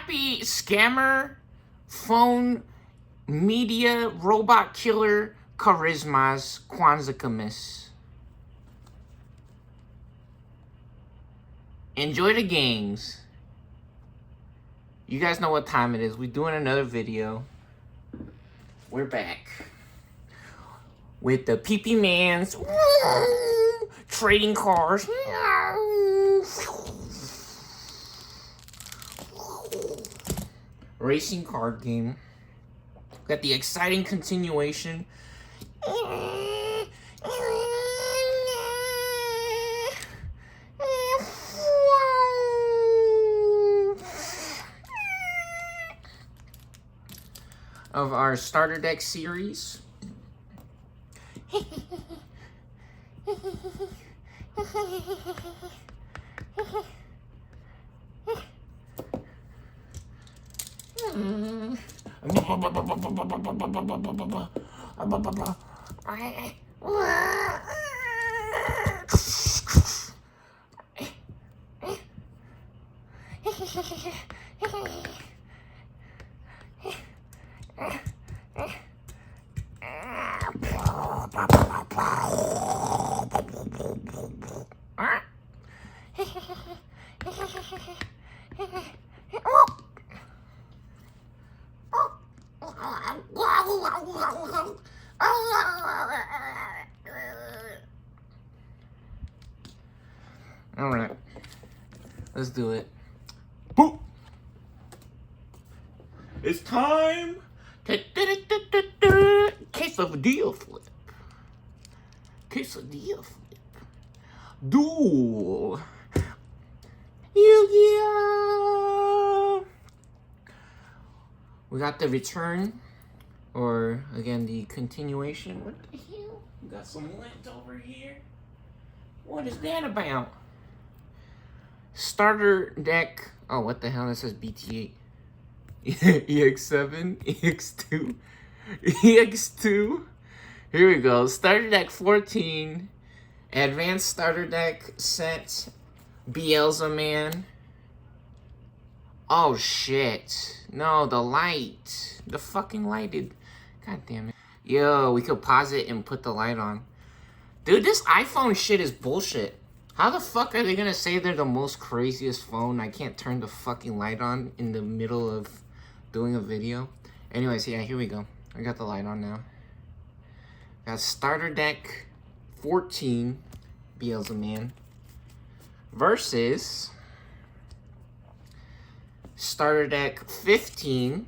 happy scammer, phone, media, robot killer, charismas, Kwanzaa. Enjoy the games. You guys know what time it is. We're doing another video. We're back with the PP Mans trading cars. Racing card game. Got the exciting continuation. Of our starter deck series. All right, let's do it. Boop. It's time. Quesadilla flip. Quesadilla flip. Duel. Yu-Gi-Oh! We got the return, or again the continuation. What the hell? We got some lint over here. What is that about? Starter deck. Oh, what the hell? That says BT8. EX7, EX2, EX2. Here we go. Starter deck 14. Advanced starter deck set. Beelzemon. Oh shit. No, the light. The fucking light did. God damn it. Yo, we could pause it and put the light on. Dude, this iPhone shit is bullshit. How the fuck are they gonna say they're the most craziest phone? I can't turn the fucking light on in the middle of doing a video. Anyways, yeah, here we go. I got the light on now. Got starter deck 14, Beelzemon, versus starter deck 15,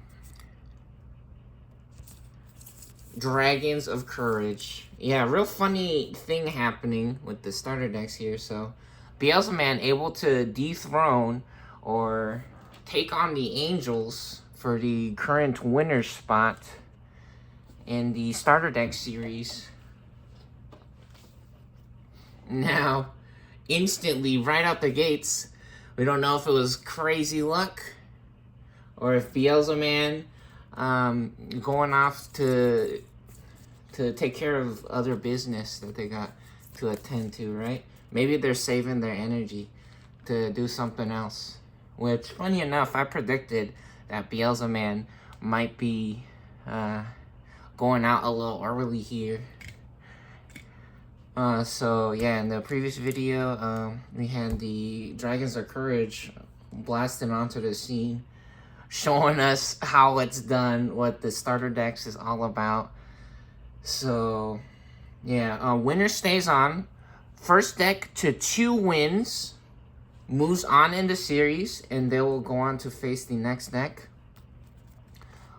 Dragons of Courage. Yeah, real funny thing happening with the starter decks here. So, Beelzemon able to dethrone or take on the Angels for the current winner spot in the starter deck series. Now, instantly, right out the gates, we don't know if it was crazy luck or if Beelzemon going off to take care of other business that they got to attend to, right? Maybe they're saving their energy to do something else. Which, funny enough, I predicted that Beelzemon might be going out a little early here. So, yeah, in the previous video, we had the Dragons of Courage blasting onto the scene, showing us how it's done, what the starter decks is all about. So, yeah, winner stays on. First deck to 2 wins moves on in the series, and they will go on to face the next deck,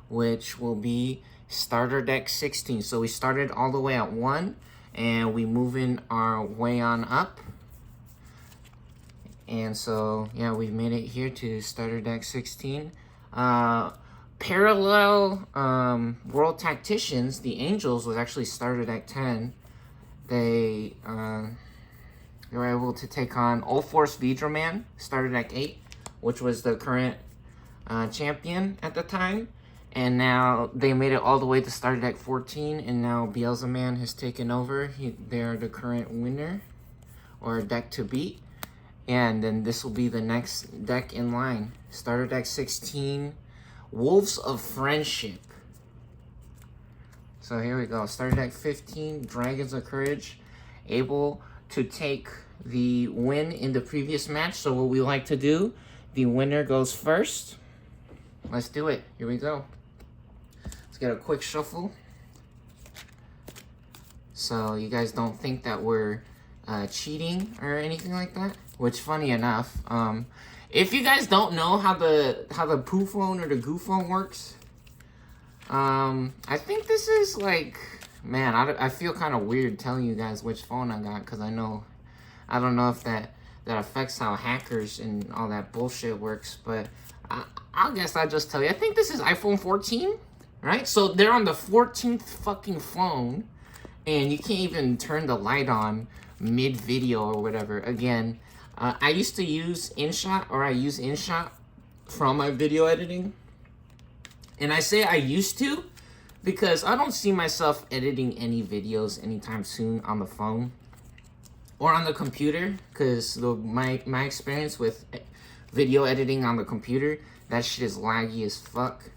which will be starter deck 16. So we started all the way at 1, and we moving our way on up. And so, yeah, we've made it here to starter deck 16. Parallel World Tacticians, the Angels, was actually starter deck 10. They were able to take on All Force Beelzemon, starter deck 8, which was the current champion at the time. And now they made it all the way to starter deck 14, and now Beelzemon has taken over. They are the current winner, or deck to beat. And then this will be the next deck in line. Starter deck 16, Wolves of Friendship. So here we go. Starter deck 15, Dragons of Courage. Able to take the win in the previous match. So what we like to do, the winner goes first. Let's do it. Here we go. Let's get a quick shuffle. So you guys don't think that we're cheating or anything like that. Which, funny enough, if you guys don't know how the poo phone or the goo phone works, I think this is like, man, I feel kind of weird telling you guys which phone I got, because I don't know if that affects how hackers and all that bullshit works, but I guess I'll just tell you. I think this is iPhone 14, right? So they're on the 14th fucking phone, and you can't even turn the light on mid-video or whatever. Again, I used to use InShot, or I use InShot from my video editing. And I say I used to because I don't see myself editing any videos anytime soon on the phone or on the computer, because my experience with video editing on the computer, that shit is laggy as fuck.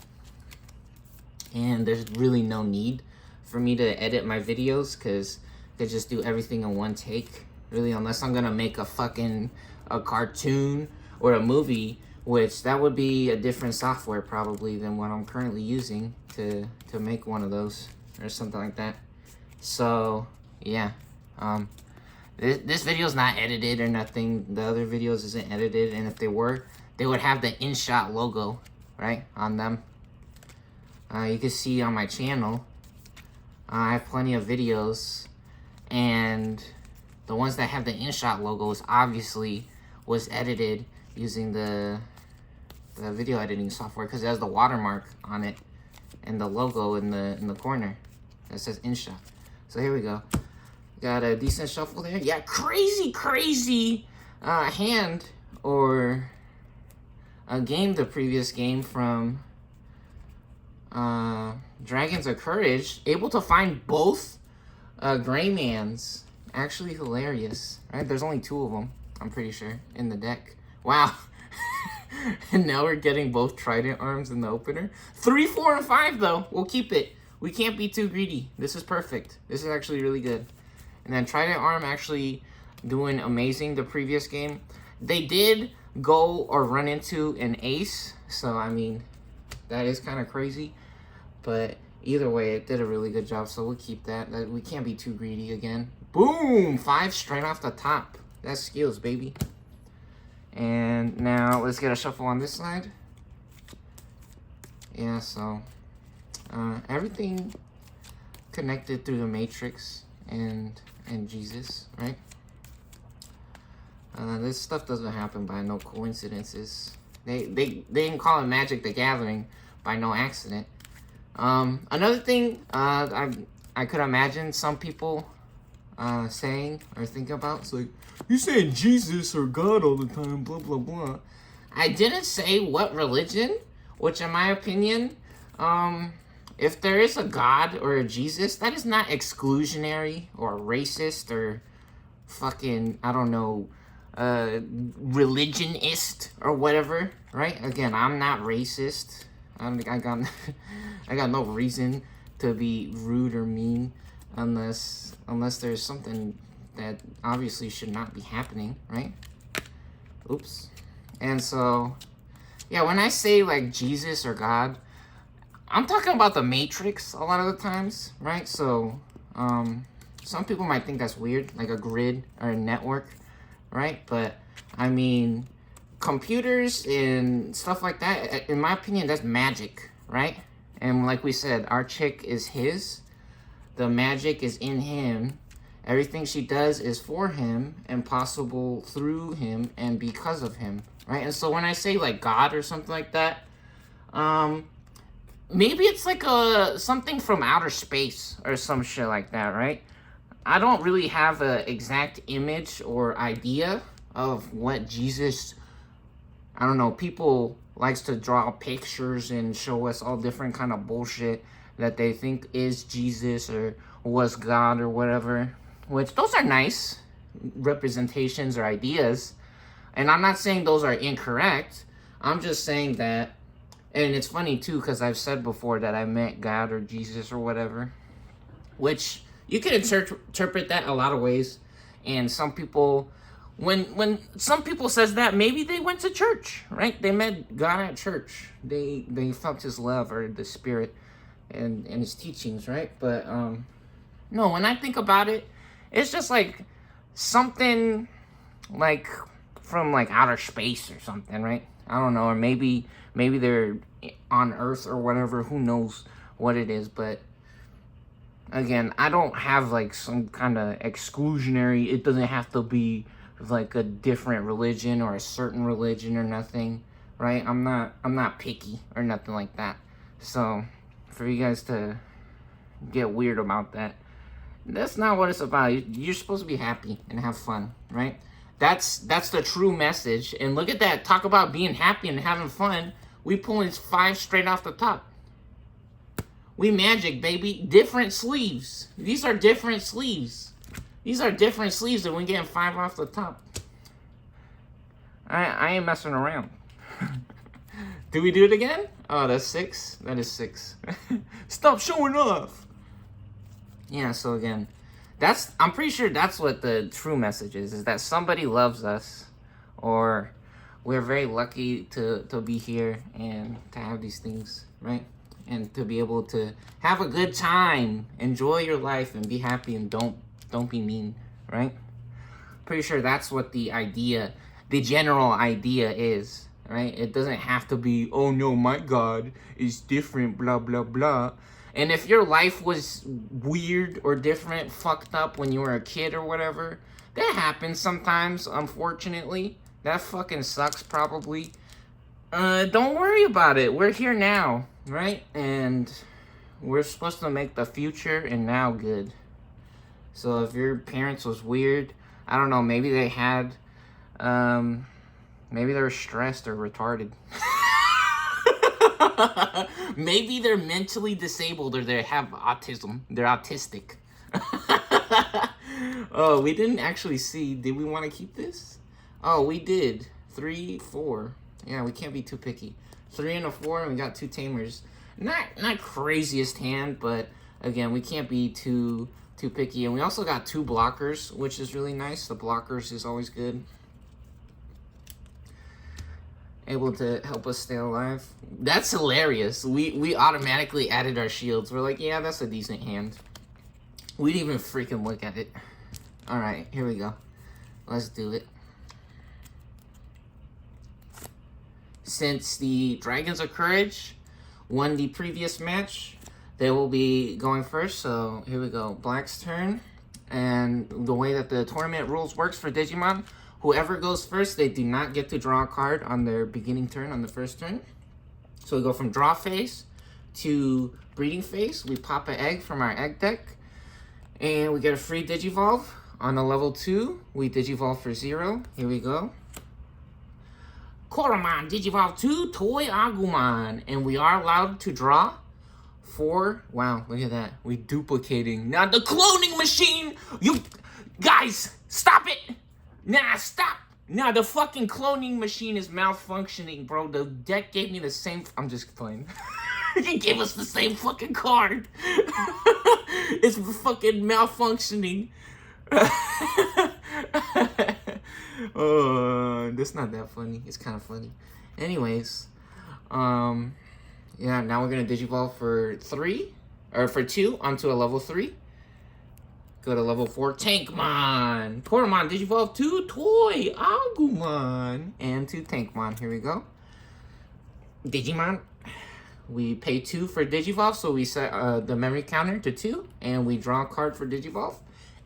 And there's really no need for me to edit my videos, because they just do everything in one take, really, unless I'm gonna make a cartoon or a movie, which that would be a different software probably than what I'm currently using to make one of those or something like that. So yeah, this video is not edited or nothing. The other videos isn't edited, and if they were, they would have the InShot logo right on them. You can see on my channel, I have plenty of videos, and the ones that have the InShot logos obviously was edited using the video editing software, because it has the watermark on it and the logo in the corner that says InShot. So here we go. Got a decent shuffle there. Yeah, crazy hand or a game, the previous game from Dragons of Courage. Able to find both Greymans. Actually hilarious, right? There's only 2 of them, I'm pretty sure, in the deck. Wow. And now we're getting both Trident arms in the opener. 3, 4, and 5, though. We'll keep it. We can't be too greedy. This is perfect. This is actually really good. And then Trident arm actually doing amazing the previous game. They did go or run into an ace, so I mean, that is kind of crazy. But either way, it did a really good job, so we'll keep that. We can't be too greedy again. Boom! 5 straight off the top. That's skills, baby. And now let's get a shuffle on this side. Yeah, so everything connected through the Matrix and Jesus, right? This stuff doesn't happen by no coincidences. They didn't call it Magic the Gathering by no accident. Another thing I could imagine some people saying or thinking about, it's like, you're saying Jesus or God all the time, blah blah blah. I didn't say what religion, which in my opinion, if there is a God or a Jesus, that is not exclusionary or racist or fucking, I don't know, religionist or whatever, right? Again, I'm not racist. I got no reason to be rude or mean unless there's something that obviously should not be happening, right? Oops. And so, yeah, when I say like Jesus or God, I'm talking about the Matrix a lot of the times, right? So, some people might think that's weird, like a grid or a network, right? But, I mean, computers and stuff like that, in my opinion, that's magic, right? And like we said, our chick is his. The magic is in him. Everything she does is for him and possible through him and because of him, right? And so when I say like God or something like that, maybe it's like something from outer space or some shit like that, right? I don't really have an exact image or idea of what Jesus, I don't know, people likes to draw pictures and show us all different kind of bullshit that they think is Jesus or was God or whatever, which those are nice representations or ideas. And I'm not saying those are incorrect. I'm just saying that, and it's funny too, because I've said before that I met God or Jesus or whatever, which you can interpret that a lot of ways. And some people, when some people says that, maybe they went to church, right? They met God at church. They felt his love or the spirit and his teachings, right? But no, when I think about it, it's just like something like from like outer space or something, right? I don't know, or maybe they're on Earth or whatever. Who knows what it is? But again, I don't have like some kind of exclusionary. It doesn't have to be like a different religion or a certain religion or nothing, right? I'm not picky or nothing like that. So for you guys to get weird about that, that's not what it's about. You're supposed to be happy and have fun, right? That's the true message. And look at that. Talk about being happy and having fun. We pulling 5 straight off the top. We magic, baby. Different sleeves. These are different sleeves. These are different sleeves, and we're getting 5 off the top. I ain't messing around. Do we do it again? Oh, that's 6? That is 6. Stop showing off. Yeah, so again, I'm pretty sure that's what the true message is that somebody loves us, or we're very lucky to be here and to have these things, right? And to be able to have a good time, enjoy your life, and be happy, and don't be mean, right? Pretty sure that's what the general idea is, right? It doesn't have to be, oh no, my God is different, blah, blah, blah. And if your life was weird or different, fucked up when you were a kid or whatever, that happens sometimes, unfortunately. That fucking sucks, probably. Don't worry about it. We're here now, right? And we're supposed to make the future and now good. So if your parents was weird, I don't know, maybe they had, maybe they were stressed or retarded. Maybe they're mentally disabled or they have autism. They're autistic. Oh, we didn't actually see. Did we want to keep this? Oh, we did. 3, 4. Yeah, we can't be too picky. 3 and a 4, and we got 2 tamers. Not craziest hand, but again, we can't be too picky. And we also got 2 blockers, which is really nice. The blockers is always good. Able to help us stay alive. That's hilarious. We automatically added our shields. We're like, yeah, that's a decent hand. We didn't even freaking look at it. Alright, here we go. Let's do it. Since the Dragons of Courage won the previous match, they will be going first. So here we go. Black's turn. And the way that the tournament rules works for Digimon, whoever goes first, they do not get to draw a card on their beginning turn, on the first turn. So we go from draw phase to breeding phase. We pop an egg from our egg deck. And we get a free Digivolve. On a level 2, we Digivolve for 0. Here we go. Koromon, Digivolve 2, Toy Agumon. And we are allowed to draw 4. Wow, look at that. We duplicating. Now the cloning machine! You guys, stop it! Nah, stop! Nah, the fucking cloning machine is malfunctioning, bro. The deck gave me the same... I'm just playing. He gave us the same fucking card. It's fucking malfunctioning. That's not that funny. It's kind of funny. Anyways, yeah, now we're gonna Digivolve for 3, or for 2 onto a level 3. Go to level 4, Tankmon. Koromon, Digivolve 2, Toy Agumon. And 2 Tankmon. Here we go. Digimon. We pay 2 for Digivolve, so we set the memory counter to 2. And we draw a card for Digivolve.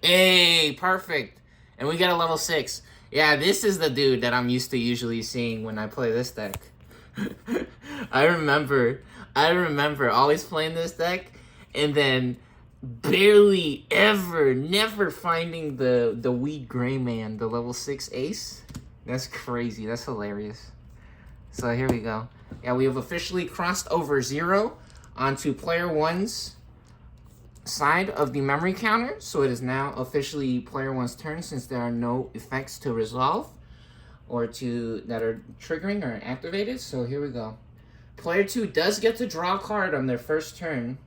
Hey, perfect. And we get a level 6. Yeah, this is the dude that I'm used to usually seeing when I play this deck. I remember always playing this deck, and then barely ever, never finding the Weed Gray Man, the level 6 ace. That's crazy. That's hilarious. So here we go. Yeah, we have officially crossed over 0 onto player 1's side of the memory counter. So it is now officially player 1's turn since there are no effects to resolve. or two that are triggering or activated. So here we go. Player 2 does get to draw a card on their first turn.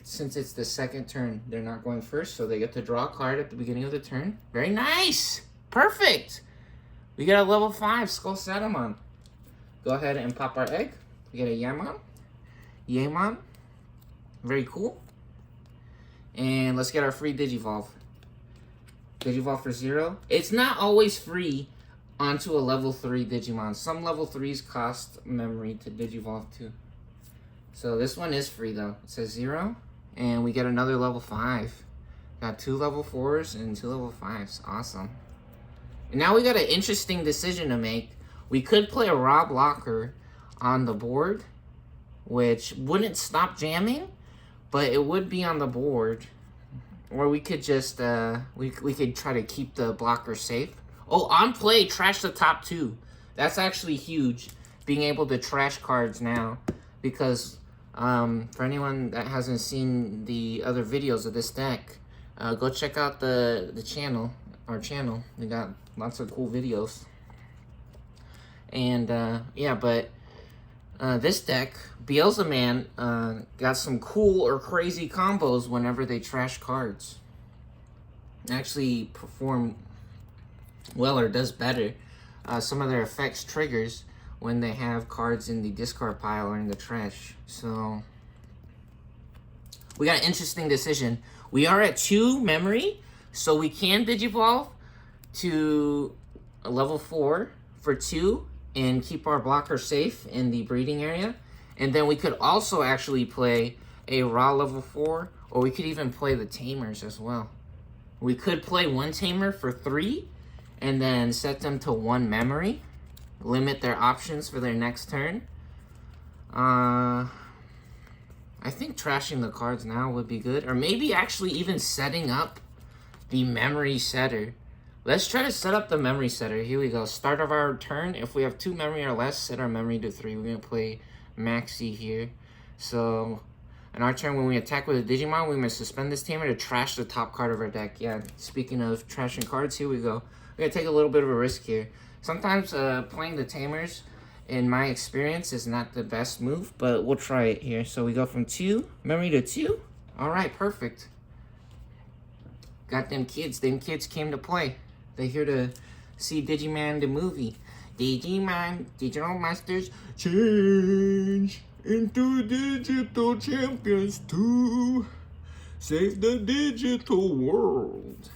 Since it's the second turn, they're not going first, so they get to draw a card at the beginning of the turn. Very nice! Perfect! We got a level 5 Skull Satamon. Go ahead and pop our egg. We get a Yaemon. Very cool. And let's get our free Digivolve. Digivolve for 0. It's not always free onto a level 3 Digimon. Some level 3s cost memory to Digivolve to. So this one is free though. It says 0. And we get another level 5. Got 2 level 4s and 2 level 5s. Awesome. And now we got an interesting decision to make. We could play a raw blocker on the board, which wouldn't stop jamming, but it would be on the board. Or we could just, we could try to keep the blocker safe. Oh, on play, trash the top 2. That's actually huge, being able to trash cards now. Because for anyone that hasn't seen the other videos of this deck, go check out the channel, our channel. We got lots of cool videos. And yeah, but this deck, beelzemon, got some cool or crazy combos whenever they trash cards. Actually perform well or does better. Some of their effects triggers when they have cards in the discard pile or in the trash. So we got an interesting decision. We are at 2 memory, so we can Digivolve to a level 4 for 2 and keep our blocker safe in the breeding area. And then we could also actually play a raw level 4, or we could even play the tamers as well. We could play 1 tamer for 3 and then set them to 1 memory. Limit their options for their next turn. I think trashing the cards now would be good. Or maybe actually even setting up the memory setter. Let's try to set up the memory setter. Here we go. Start of our turn. If we have 2 memory or less, set our memory to 3. We're going to play Maxi here. So, in our turn, when we attack with a Digimon, we must suspend this tamer to trash the top card of our deck. Yeah, speaking of trashing cards, here we go. We're going to take a little bit of a risk here. Sometimes playing the tamers, in my experience, is not the best move, but we'll try it here. So we go from 2, memory to 2. All right, perfect. Got them kids. Them kids came to play. They're here to see Digimon the movie. Digimon, Digital Masters, change into digital champions to save the digital world.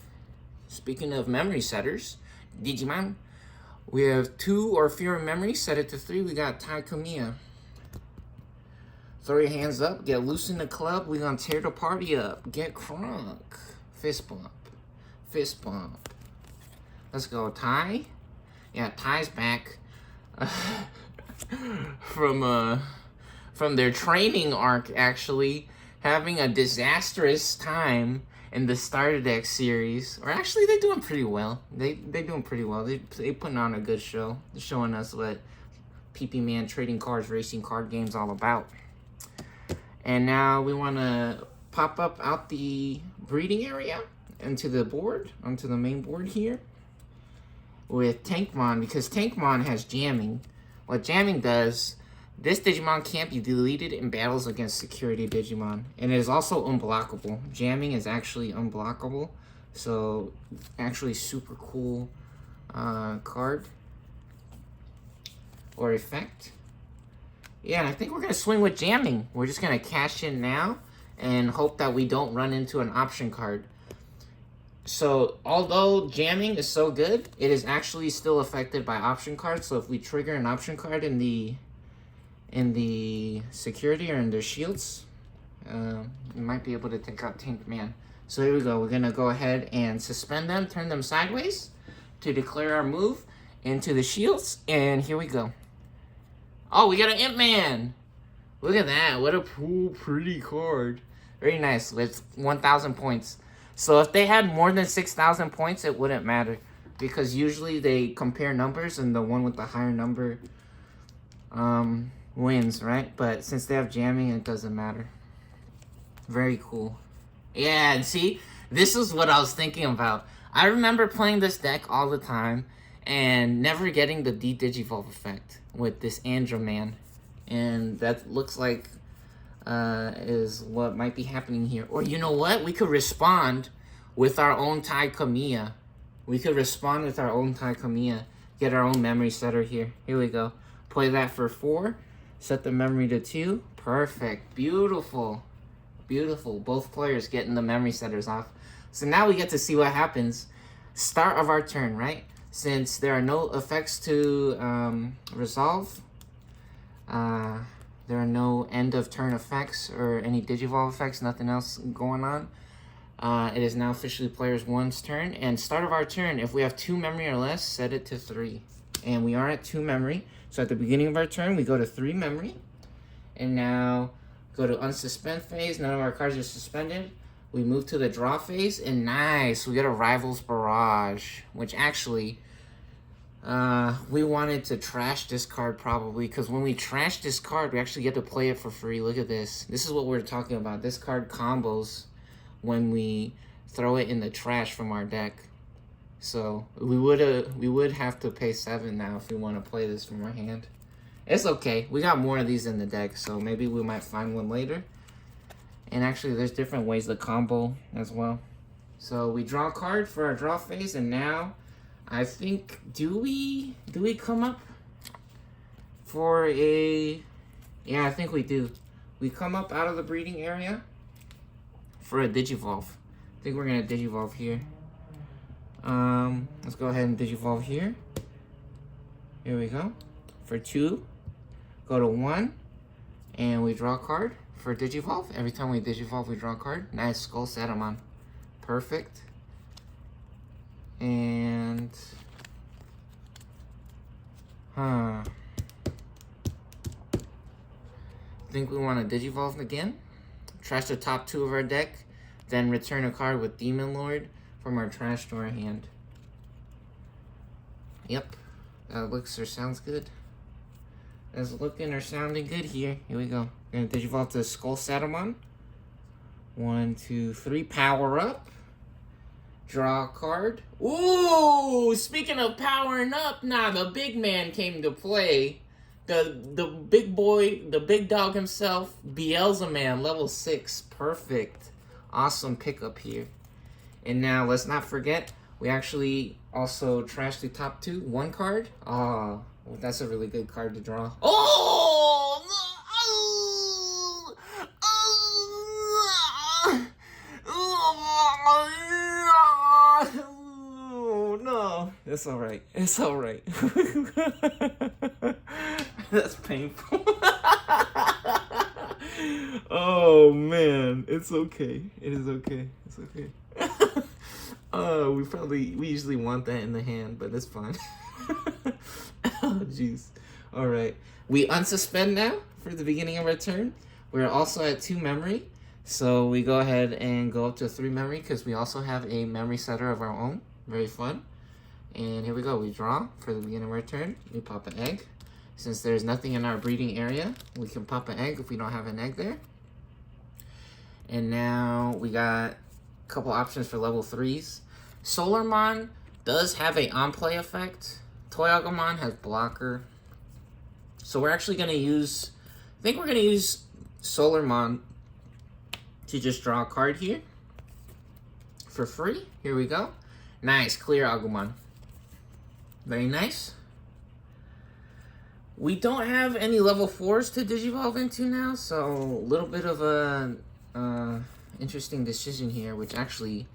Speaking of memory setters, Digimon, we have 2 or fewer memories, set it to 3. We got Taikamiya. Throw your hands up, get loose in the club. We're gonna tear the party up. Get crunk. Fist bump. Fist bump. Let's go, Tai. Yeah, Tai's back from their training arc, actually, having a disastrous time in the Starter Deck series. Or actually, they're doing pretty well. They're doing pretty well. They putting on a good show. They're showing us what PP Man trading cards, racing card games all about. And now we want to pop up out the breeding area into the board, onto the main board here, with Tankmon, because Tankmon has jamming. What jamming does, this Digimon can't be deleted in battles against security Digimon. And it is also unblockable. Jamming is actually unblockable. So, actually super cool card. Or effect. Yeah, and I think we're going to swing with jamming. We're just going to cash in now and hope that we don't run into an option card. So, although jamming is so good, it is actually still affected by option cards. So, if we trigger an option card in the security or in their shields, we might be able to take out Tank Man. So, here we go. We're going to go ahead and suspend them, turn them sideways to declare our move into the shields. And here we go. Oh, we got an Imp Man. Look at that. What a cool, pretty card. Very nice with 1,000 points. So if they had more than 6,000 points, it wouldn't matter. Because usually they compare numbers and the one with the higher number wins, right? But since they have jamming, it doesn't matter. Very cool. Yeah, and see, this is what I was thinking about. I remember playing this deck all the time. and never getting the D-Digivolve effect with this Androman. And that looks like is what might be happening here. Or you know what? We could respond with our own Tai Kamiya. We could respond with our own Tai Kamiya. Get our own memory setter here. Here we go. Play that for 4. Set the memory to 2. Perfect. Beautiful. Beautiful. Both players getting the memory setters off. So now we get to see what happens. Start of our turn, right? Since there are no effects to resolve, there are no end of turn effects or any Digivolve effects, nothing else going on. It is now officially players 1's turn. And start of our turn, if we have 2 memory or less, set it to 3. And we are at 2 memory. So at the beginning of our turn, we go to 3 memory. And now go to unsuspend phase. None of our cards are suspended. We move to the draw phase. And nice, we get a Rival's Barrage. Which actually, we wanted to trash this card probably. Because when we trash this card, we actually get to play it for free. Look at this. This is what we're talking about. This card combos when we throw it in the trash from our deck. So we would have to pay 7 now if we want to play this from our hand. It's okay. We got more of these in the deck, so maybe we might find one later. And actually, there's different ways to combo as well. So we draw a card for our draw phase, and now I think do we come up for a? Yeah, I think we do. We come up out of the breeding area for a Digivolve. I think we're gonna Digivolve here. Let's go ahead and Digivolve here. Here we go. For 2, go to 1, and we draw a card for Digivolve. Every time we Digivolve, we draw a card. Nice, st14. Perfect. And I think we want to Digivolve again. Trash the top 2 of our deck, then return a card with Demon Lord from our trash to our hand. Yep, that looks or sounds good. That's looking or sounding good here. Here we go. We're gonna Digivolve to st14. 1, 2, 3. Power up. Draw a card. Ooh! Speaking of powering up, now the big man came to play. The big boy, the big dog himself, beelzemon, level 6. Perfect. Awesome pickup here. And now let's not forget, we actually also trashed the top 2. 1 card. Oh, well, that's a really good card to draw. Oh! Oh no, it's all right. It's all right. That's painful. Oh man, it's okay. It is okay. It's okay. We usually want that in the hand, but it's fine. Oh jeez. All right, we unsuspend now for the beginning of our turn. We're also at 2 memory, so we go ahead and go up to 3 memory because we also have a memory setter of our own. Very fun. And here we go. We draw for the beginning of our turn. We pop an egg. Since there's nothing in our breeding area, we can pop an egg if we don't have an egg there. And now we got a couple options for level 3s. Solarmon does have a on-play effect. Toyagumon has blocker. So we're actually going to use, I think we're going to use Solarmon to just draw a card here for free. Here we go. Nice, clear Agumon. Very nice. We don't have any level 4s to Digivolve into now, so a little bit of a interesting decision here, which actually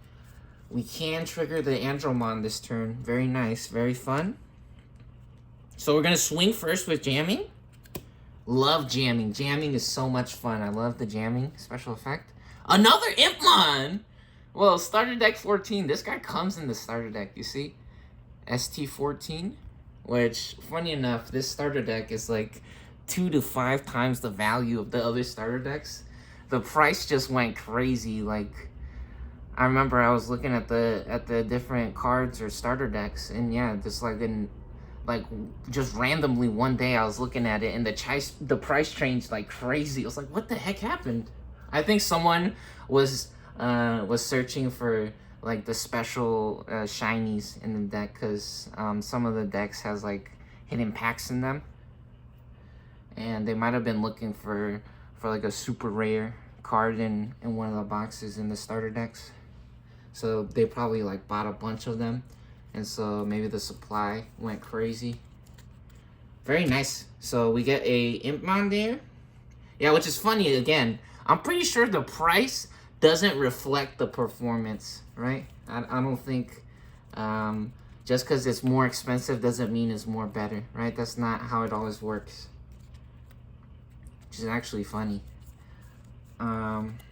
we can trigger the Andromon this turn. Very nice, very fun. So we're going to swing first with jamming. Love jamming. Jamming is so much fun. I love the jamming special effect. Another Impmon! Well, starter deck 14. This guy comes in the starter deck, you see? ST14. Which, funny enough, this starter deck is like 2 to 5 times the value of the other starter decks. The price just went crazy. Like, I remember I was looking at the different cards or starter decks, and yeah, just just randomly one day I was looking at it, and the price changed like crazy. I was like, what the heck happened? I think someone was searching for like the special shinies in the deck, because some of the decks has like hidden packs in them, and they might have been looking for like a super rare card in one of the boxes in the starter decks. So they probably like bought a bunch of them, and so maybe the supply went crazy. Very nice. So we get a Impmon there. Yeah, which is funny again. I'm pretty sure the price doesn't reflect the performance, right? I don't think just because it's more expensive doesn't mean it's more better, right? That's not how it always works. Which is actually funny.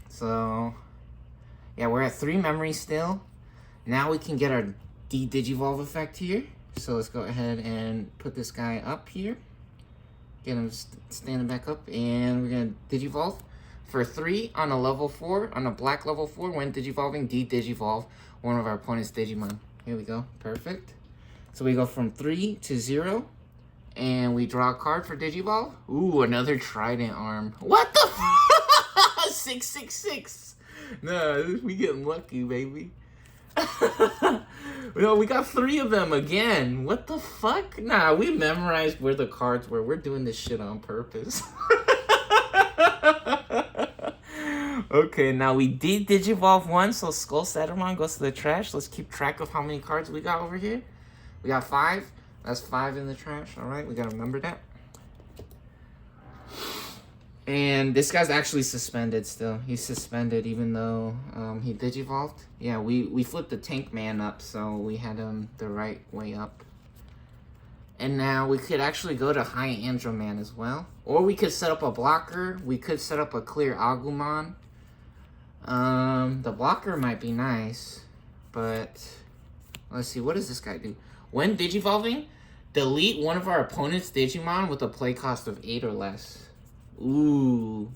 So yeah, we're at 3 memories still. Now we can get our Digivolve effect here. So let's go ahead and put this guy up here. Get him standing back up, and we're gonna Digivolve for 3 on a level 4, on a black level 4. When Digivolving, Digivolve one of our opponent's Digimon. Here we go, perfect. So we go from 3 to 0, and we draw a card for Digivolve. Ooh, another Trident arm. What the f? 666. No, we getting lucky, baby. Yo, we got 3 of them again. What the fuck? Nah, we memorized where the cards were. We're doing this shit on purpose. Okay, now we did Digivolve 1, so st14 goes to the trash. Let's keep track of how many cards we got over here. We got 5. That's 5 in the trash. All right, we gotta remember that. And this guy's actually suspended still. He's suspended even though he Digivolved. Yeah, we flipped the Tank Man up, so we had him the right way up. And now we could actually go to High Androman as well. Or we could set up a blocker. We could set up a clear Agumon. The blocker might be nice, but let's see, what does this guy do? When Digivolving, delete one of our opponent's Digimon with a play cost of 8 or less. Ooh,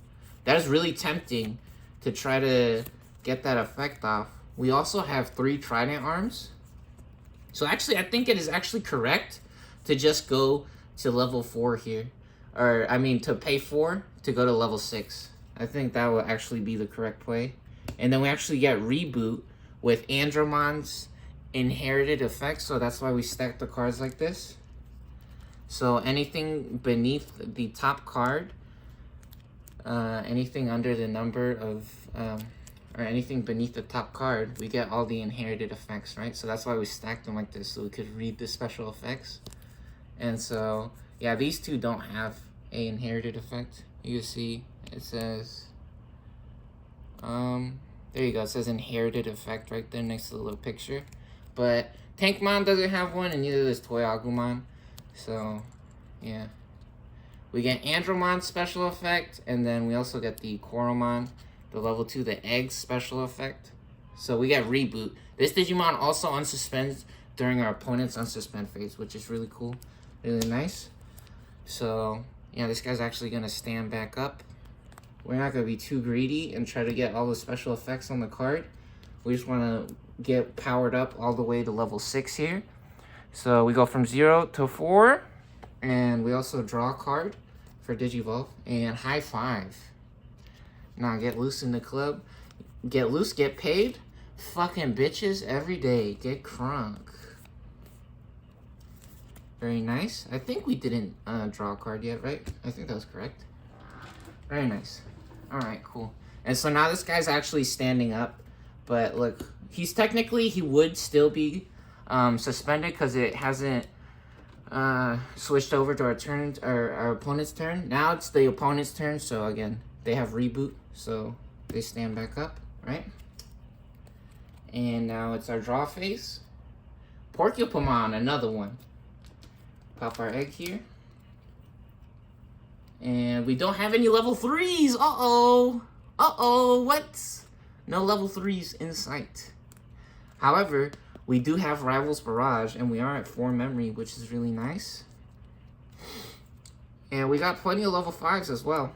that is really tempting to try to get that effect off. We also have 3 Trident arms. So actually, I think it is actually correct to just go to level 4 here. Or, I mean, to pay 4 to go to level 6. I think that will actually be the correct play. And then we actually get Reboot with Andromon's inherited effects. So that's why we stack the cards like this. So anything beneath the top card, anything under the number of, or anything beneath the top card, we get all the inherited effects, right? So that's why we stacked them like this, so we could read the special effects. And so, yeah, these two don't have a inherited effect. You see, it says, there you go, it says inherited effect right there next to the little picture. But Tankmon doesn't have one, and neither does Toy Agumon. So, yeah. We get Andromon's special effect, and then we also get the Coromon, the level 2, the Eggs special effect. So we get Reboot. This Digimon also unsuspends during our opponent's unsuspend phase, which is really cool, really nice. So, yeah, this guy's actually going to stand back up. We're not going to be too greedy and try to get all the special effects on the card. We just want to get powered up all the way to level 6 here. So we go from 0 to 4. And we also draw a card for Digivolve. And high 5. Now get loose in the club. Get loose, get paid. Fucking bitches every day. Get crunk. Very nice. I think we didn't draw a card yet, right? I think that was correct. Very nice. Alright, cool. And so now this guy's actually standing up. But look, he's technically, he would still be suspended because it hasn't switched over to our turn, or our opponent's turn. Now it's the opponent's turn, so again, they have Reboot, so they stand back up, right? And now it's our draw phase. Porcupamon, another one. Pop our egg here. And we don't have any level 3s. Uh-oh. Uh-oh, what? No level 3s in sight. However, we do have Rivals Barrage, and we are at 4 memory, which is really nice. And we got plenty of level 5s as well.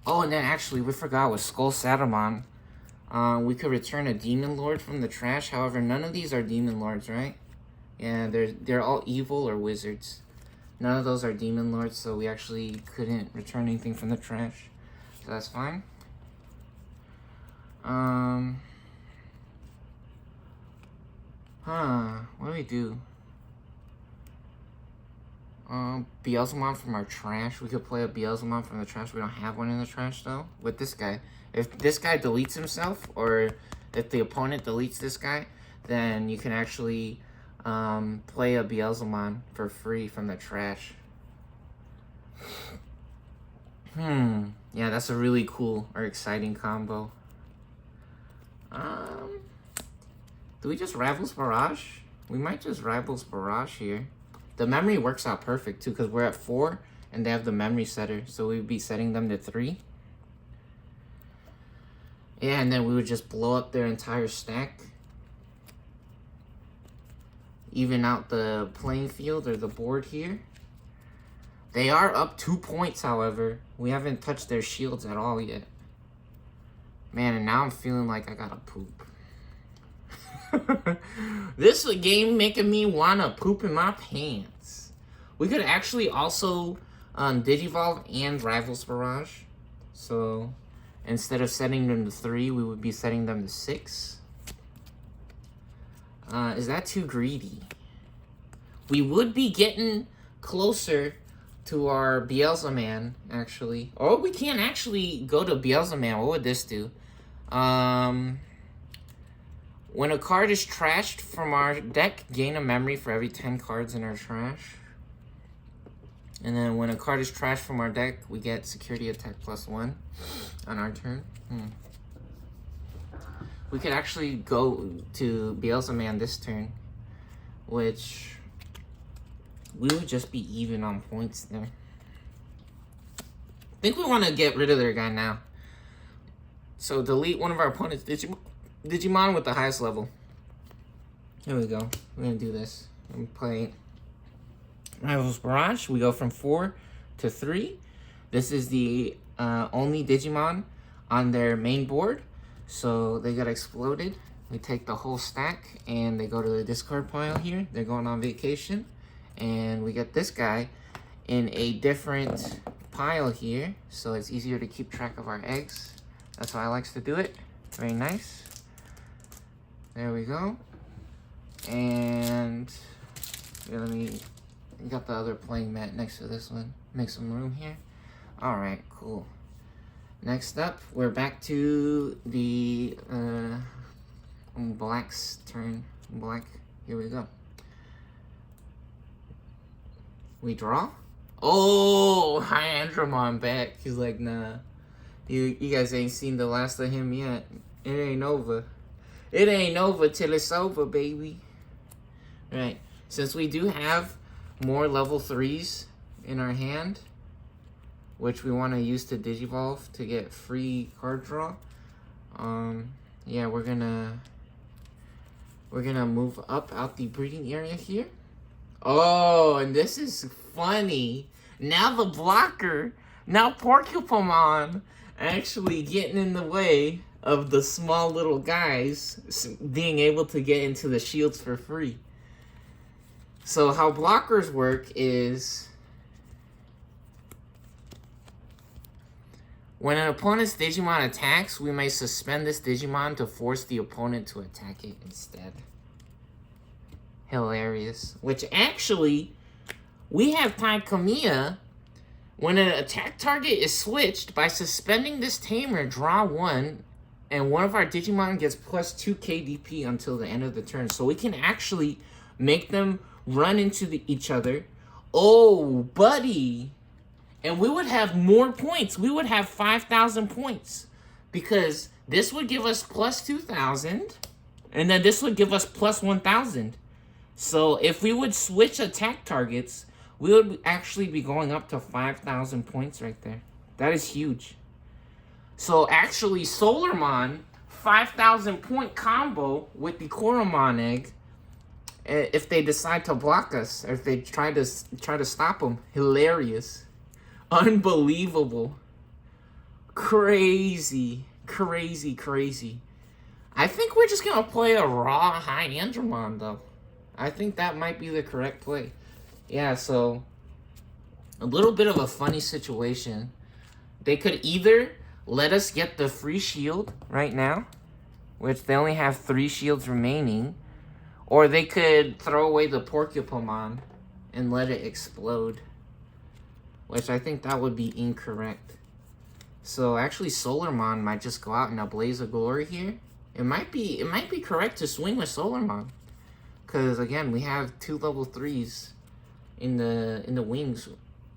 Oh, and then actually, we forgot with Skull Satamon, we could return a Demon Lord from the trash. However, none of these are Demon Lords, right? Yeah, they're all evil or wizards. None of those are Demon Lords, so we actually couldn't return anything from the trash. So that's fine. What do we do? Beelzemon from our trash. We could play a Beelzemon from the trash. We don't have one in the trash, though. With this guy. If this guy deletes himself, or if the opponent deletes this guy, then you can actually play a Beelzemon for free from the trash. Yeah, that's a really cool or exciting combo. Do we just Rivals Barrage? We might just Rivals Barrage here. The memory works out perfect too, because we're at 4 and they have the memory setter, so we'd be setting them to 3. Yeah, and then we would just blow up their entire stack. Even out the playing field or the board here. They are up 2 points, however. We haven't touched their shields at all yet. Man, and now I'm feeling like I gotta poop. This game making me wanna poop in my pants. We could actually also Digivolve and Rivals Barrage. So instead of setting them to 3, we would be setting them to 6. Is that too greedy? We would be getting closer to our Beelzemon, actually. Or we can't actually go to Beelzemon. What would this do? When a card is trashed from our deck, gain a memory for every 10 cards in our trash. And then when a card is trashed from our deck, we get security attack +1 on our turn. We could actually go to Beelzemon this turn, which we would just be even on points there. I think we want to get rid of their guy now. So delete one of our opponent's Digimon with the highest level. Here we go. We're going to do this. I'm playing Rivals Barrage. We go from 4 to 3. This is the only Digimon on their main board. So they got exploded. We take the whole stack and they go to the discard pile here. They're going on vacation. And we get this guy in a different pile here. So it's easier to keep track of our eggs. That's how I like to do it. Very nice. There we go. And yeah, got the other playing mat next to this one. Make some room here. Alright, cool. Next up, we're back to the Black's turn. Black, here we go. We draw? Oh, Hyandramon back. He's like, nah. You guys ain't seen the last of him yet. It ain't over. It ain't over till it's over, baby. Right. Since we do have more level 3s in our hand, which we want to use to Digivolve to get free card draw, yeah, we're gonna move up out the breeding area here. Oh, and this is funny. Now the blocker, now Porcupamon actually getting in the way of the small little guys being able to get into the shields for free. So how blockers work is when an opponent's Digimon attacks, we may suspend this Digimon to force the opponent to attack it instead. Hilarious. Which actually, we have Kamiya. When an attack target is switched, by suspending this tamer, draw 1, and one of our Digimon gets +2 KDP until the end of the turn. So we can actually make them run into each other. Oh, buddy. And we would have more points. We would have 5,000 points. Because this would give us +2,000. And then this would give us +1,000. So if we would switch attack targets, we would actually be going up to 5,000 points right there. That is huge. So actually, Solarmon, 5,000 point combo with the Koromon egg. If they decide to block us, or if they try to stop them, hilarious, unbelievable, crazy, crazy, crazy. I think we're just gonna play a raw Hyandramon though. I think that might be the correct play. Yeah, so a little bit of a funny situation. They could either let us get the free shield right now, which they only have 3 shields remaining, Or they could throw away the Porcupine and let it explode. Which I think that would be incorrect. So actually Solarmon might just go out in a blaze of glory here. It might be correct to swing with Solarmon. Because again, we have 2 level 3s in the wings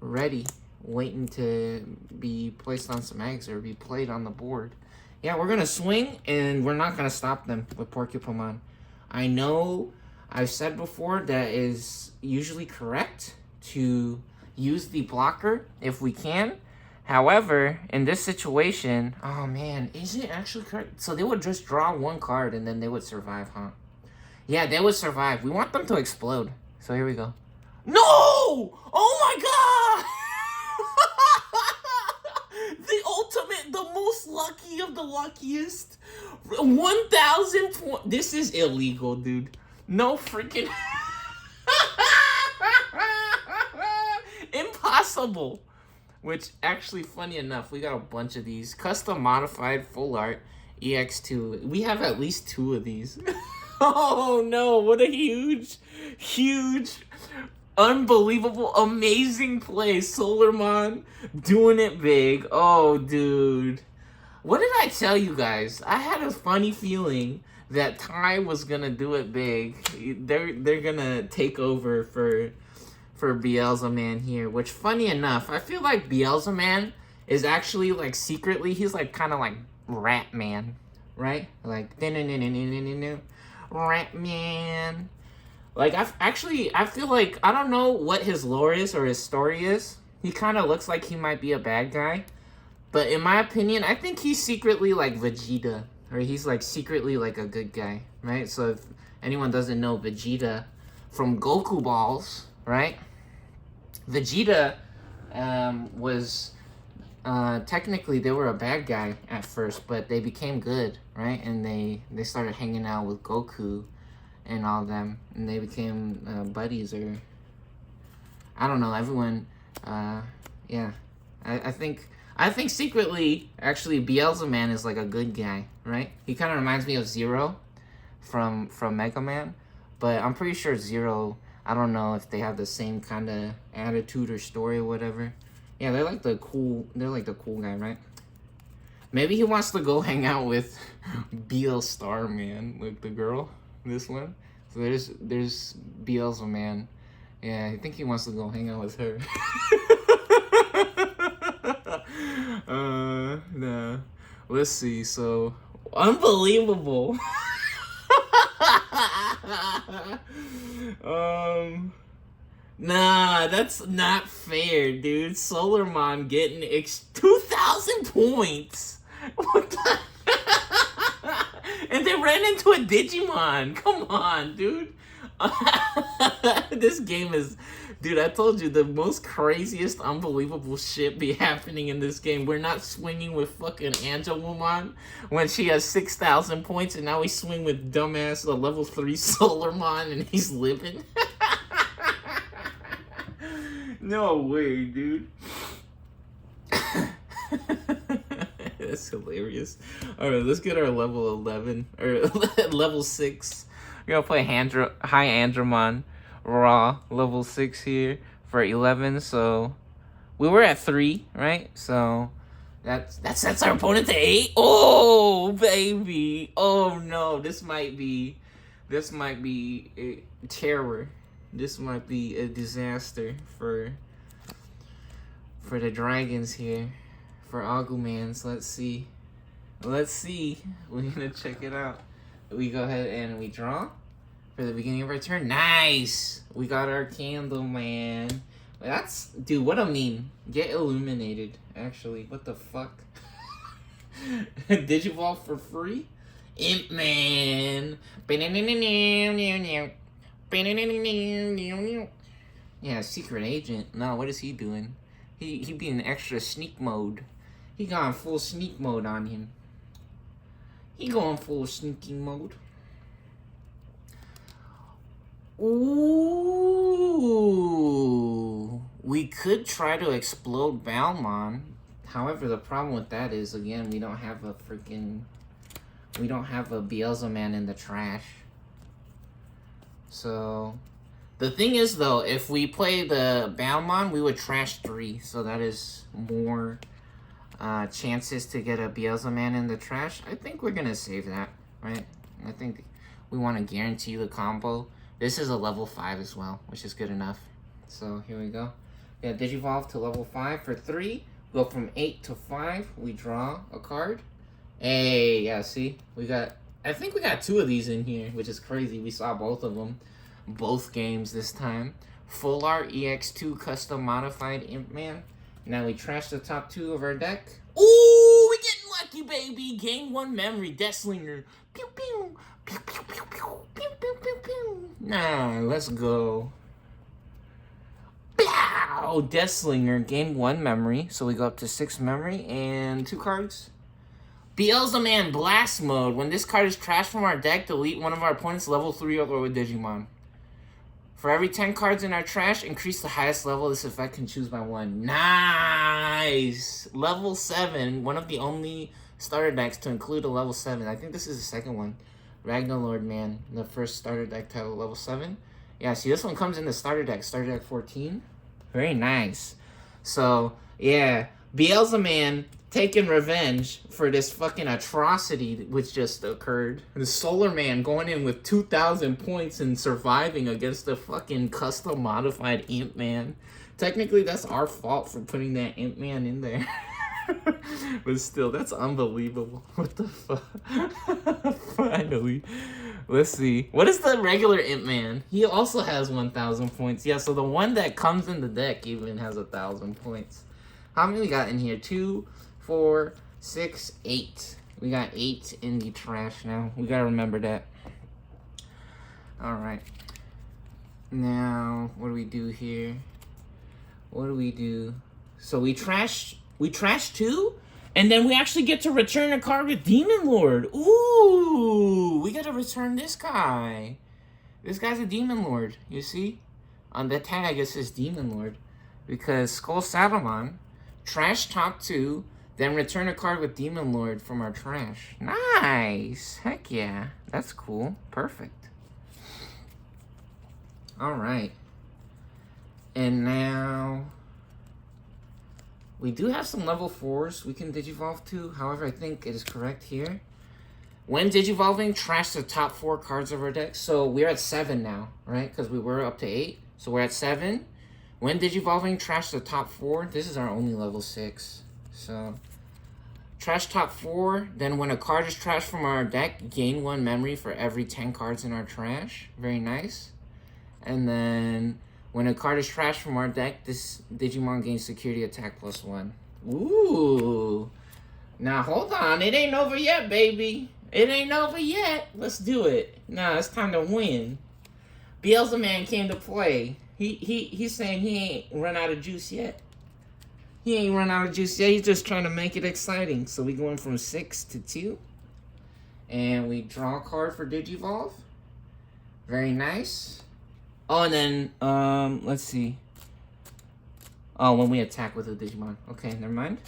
ready, waiting to be placed on some eggs or be played on the board. Yeah, we're gonna swing and we're not gonna stop them with Porcupine. I know I've said before that is usually correct to use the blocker if we can. However, in this situation, oh man, is it actually correct? So they would just draw 1 card and then they would survive, huh? Yeah, they would survive. We want them to explode. So here we go. No! Oh my god! The ultimate, the most lucky of the luckiest. 1,000 points. This is illegal, dude. No freaking... Impossible. Which, actually, funny enough, we got a bunch of these. Custom modified full art EX2. We have at least 2 of these. Oh no, what a huge, unbelievable, amazing play. Solarmon doing it big. Oh, dude. What did I tell you guys? I had a funny feeling that Ty was gonna do it big. They're gonna take over for beelzemon here, which funny enough, I feel like beelzemon is actually like secretly, he's like kind of like Rat Man, right? Like Rat Man. Like I feel like, I don't know what his lore is or his story is. He kind of looks like he might be a bad guy, but in my opinion, I think he's secretly like Vegeta, or he's like secretly like a good guy, right? So if anyone doesn't know Vegeta from Goku Balls, right? Vegeta was technically they were a bad guy at first, but they became good, right? And they started hanging out with Goku and all of them, and they became buddies, or I don't know. Everyone, yeah. I think secretly, actually, beelzemon is like a good guy, right? He kind of reminds me of Zero from Mega Man, but I'm pretty sure Zero, I don't know if they have the same kind of attitude or story or whatever. Yeah, they're like the cool guy, right? Maybe he wants to go hang out with Beel Starman, like the girl, this one. So there's beelzemon. Yeah, I think he wants to go hang out with her. Nah. Let's see, so unbelievable. Nah, that's not fair, dude. Solarmon getting 2,000 points. What the? And they ran into a Digimon. Come on, dude. This game is... Dude, I told you, the most craziest, unbelievable shit be happening in this game. We're not swinging with fucking Angelwoman when she has 6,000 points, and now we swing with dumbass the level 3 Solarmon, and he's living. No way, dude. That's hilarious. Alright, let's get our level 11, or level 6. We're gonna play High Andromon Raw, level 6 here for 11, so we were at 3, right? So that sets our opponent to 8. Oh, baby. Oh, no. This might be a terror. This might be a disaster for the dragons here, for Agumans. Let's see. We're gonna check it out. We go ahead and we draw for the beginning of our turn. Nice! We got our candle, man. That's... Dude, what a meme. Get illuminated, actually. What the fuck? Digivolve for free? Imp Man. Yeah, secret agent. No, what is he doing? He be in extra sneak mode. He gone full sneak mode on him. He going full sneaking mode. Ooh, we could try to explode Balmon. However, the problem with that is, again, we don't have a beelzemon in the trash. So the thing is, though, if we play the beelzemon, we would trash 3. So that is more chances to get a beelzemon in the trash. I think we're going to save that, right? I think we want to guarantee the combo. This is a level 5 as well, which is good enough. So here we go. Yeah, Digivolve to level 5 for 3. Go from 8 to 5. We draw a card. Hey, yeah, see? I think we got 2 of these in here, which is crazy. We saw both of them. Both games this time. Full Art EX2 Custom Modified Imp Man. Now we trash the top 2 of our deck. Ooh, we getting lucky, baby. Gain 1 memory. Deathslinger. Pew, pew. Pew, pew, pew, pew. Pew, pew, pew, pew. Nah, let's go. Pow! Deathslinger. Gain 1 memory. So we go up to 6 memory and 2 cards. Beelzemon Blast Mode. When this card is trashed from our deck, delete one of our opponent's level 3 or lower Digimon. For every 10 cards in our trash, increase the highest level this effect can choose by 1. Nice! Level 7. One of the only starter decks to include a level 7. I think this is the second one. Ragnarlord Man. The first starter deck to have a level 7. Yeah, see, this one comes in the starter deck. Starter deck 14. Very nice. So, yeah. Beelzemon taking revenge for this fucking atrocity which just occurred. The Solar Man going in with 2,000 points and surviving against the fucking custom modified Imp Man. Technically, that's our fault for putting that Imp Man in there. But still, that's unbelievable. What the fuck? Finally. Let's see. What is the regular Imp Man? He also has 1,000 points. Yeah, so the one that comes in the deck even has 1,000 points. How many we got in here? 2, 4, 6, 8. We got 8 in the trash now. We gotta remember that. Alright. Now, what do we do here? What do we do? So we trash 2? And then we actually get to return a card with Demon Lord. Ooh! We gotta return this guy. This guy's a Demon Lord, you see? On the tag, it says Demon Lord. Because Skull Salamon, trash top 2, then return a card with Demon Lord from our trash. Nice! Heck yeah. That's cool. Perfect. Alright. And now we do have some level 4s we can Digivolve to. However, I think it is correct here. When Digivolving, trash the top 4 cards of our deck. So we're at 7 now, right? Because we were up to 8. So we're at 7. When Digivolving, trash the top 4. This is our only level 6. So, trash top 4. Then when a card is trashed from our deck, gain 1 memory for every 10 cards in our trash. Very nice. And then, when a card is trashed from our deck, this Digimon gains security attack +1. Ooh. Now, hold on. It ain't over yet, baby. It ain't over yet. Let's do it. Nah, it's time to win. Beelzemon came to play. He's saying he ain't run out of juice yet. He ain't run out of juice yet. He's just trying to make it exciting. So we going from 6 to 2. And we draw a card for Digivolve. Very nice. Oh, and then, let's see. Oh, when we attack with a Digimon. Okay, never mind.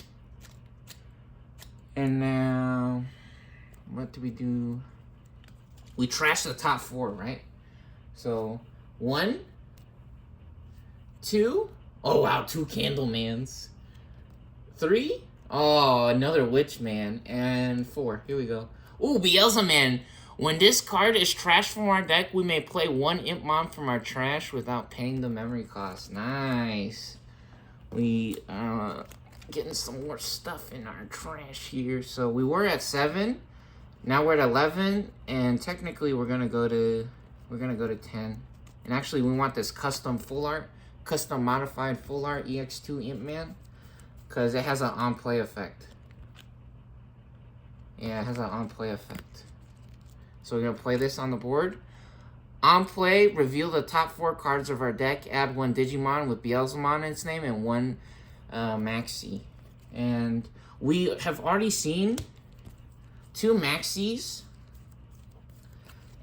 And now, what do we do? We trash the top 4, right? So, 1, 2. Oh, wow, 2 Candlemans. 3. Oh, another Witch Man. And 4. Here we go. Ooh, Beelzemon. When this card is trashed from our deck, we may play 1 Impmon from our trash without paying the memory cost. Nice. We getting some more stuff in our trash here. So we were at 7. Now we're at 11, and technically we're gonna go to 10. And actually, we want this custom full art, custom modified full art EX2 Imp Man, because it has an on-play effect. Yeah, it has an on-play effect. So we're gonna play this on the board. On play, reveal the top 4 cards of our deck. Add 1 Digimon with Beelzemon in its name and 1 Maxi. And we have already seen 2 Maxis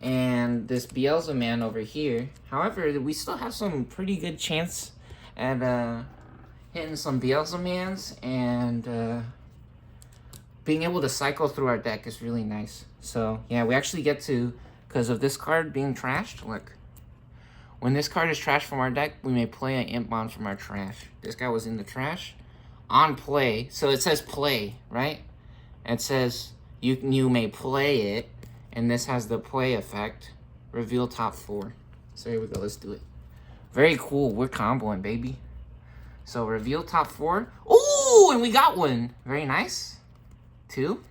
and this Beelzemon over here. However, we still have some pretty good chance at hitting some Beelzemons, and being able to cycle through our deck is really nice. So yeah, we actually get to, because of this card being trashed, look, When this card is trashed from our deck, we may play an Impmon from our trash. This guy was in the trash. On play, so it says play, right? It says you may play it, and this has the play effect. Reveal top 4. So here we go, let's do it. Very cool, we're comboing, baby. So reveal top 4. Ooh, and we got one. Very nice. 2,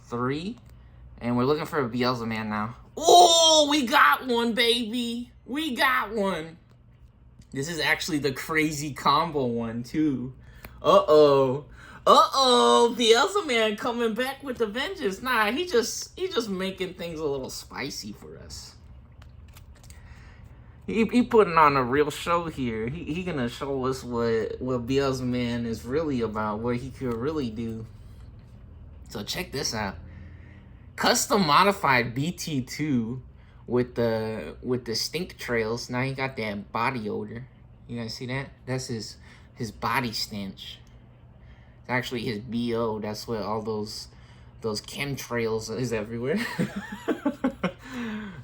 3, and we're looking for a beelzemon now. Oh, we got one, baby. We got one. This is actually the crazy combo one, too. Uh-oh. Uh-oh. beelzemon coming back with the vengeance. Nah, he just making things a little spicy for us. He putting on a real show here. He gonna show us what beelzemon is really about, what he could really do. So check this out. Custom modified PT2 with the stink trails. Now he got that body odor. You guys see that? That's his body stench. It's actually his BO. That's what all those chemtrails is everywhere.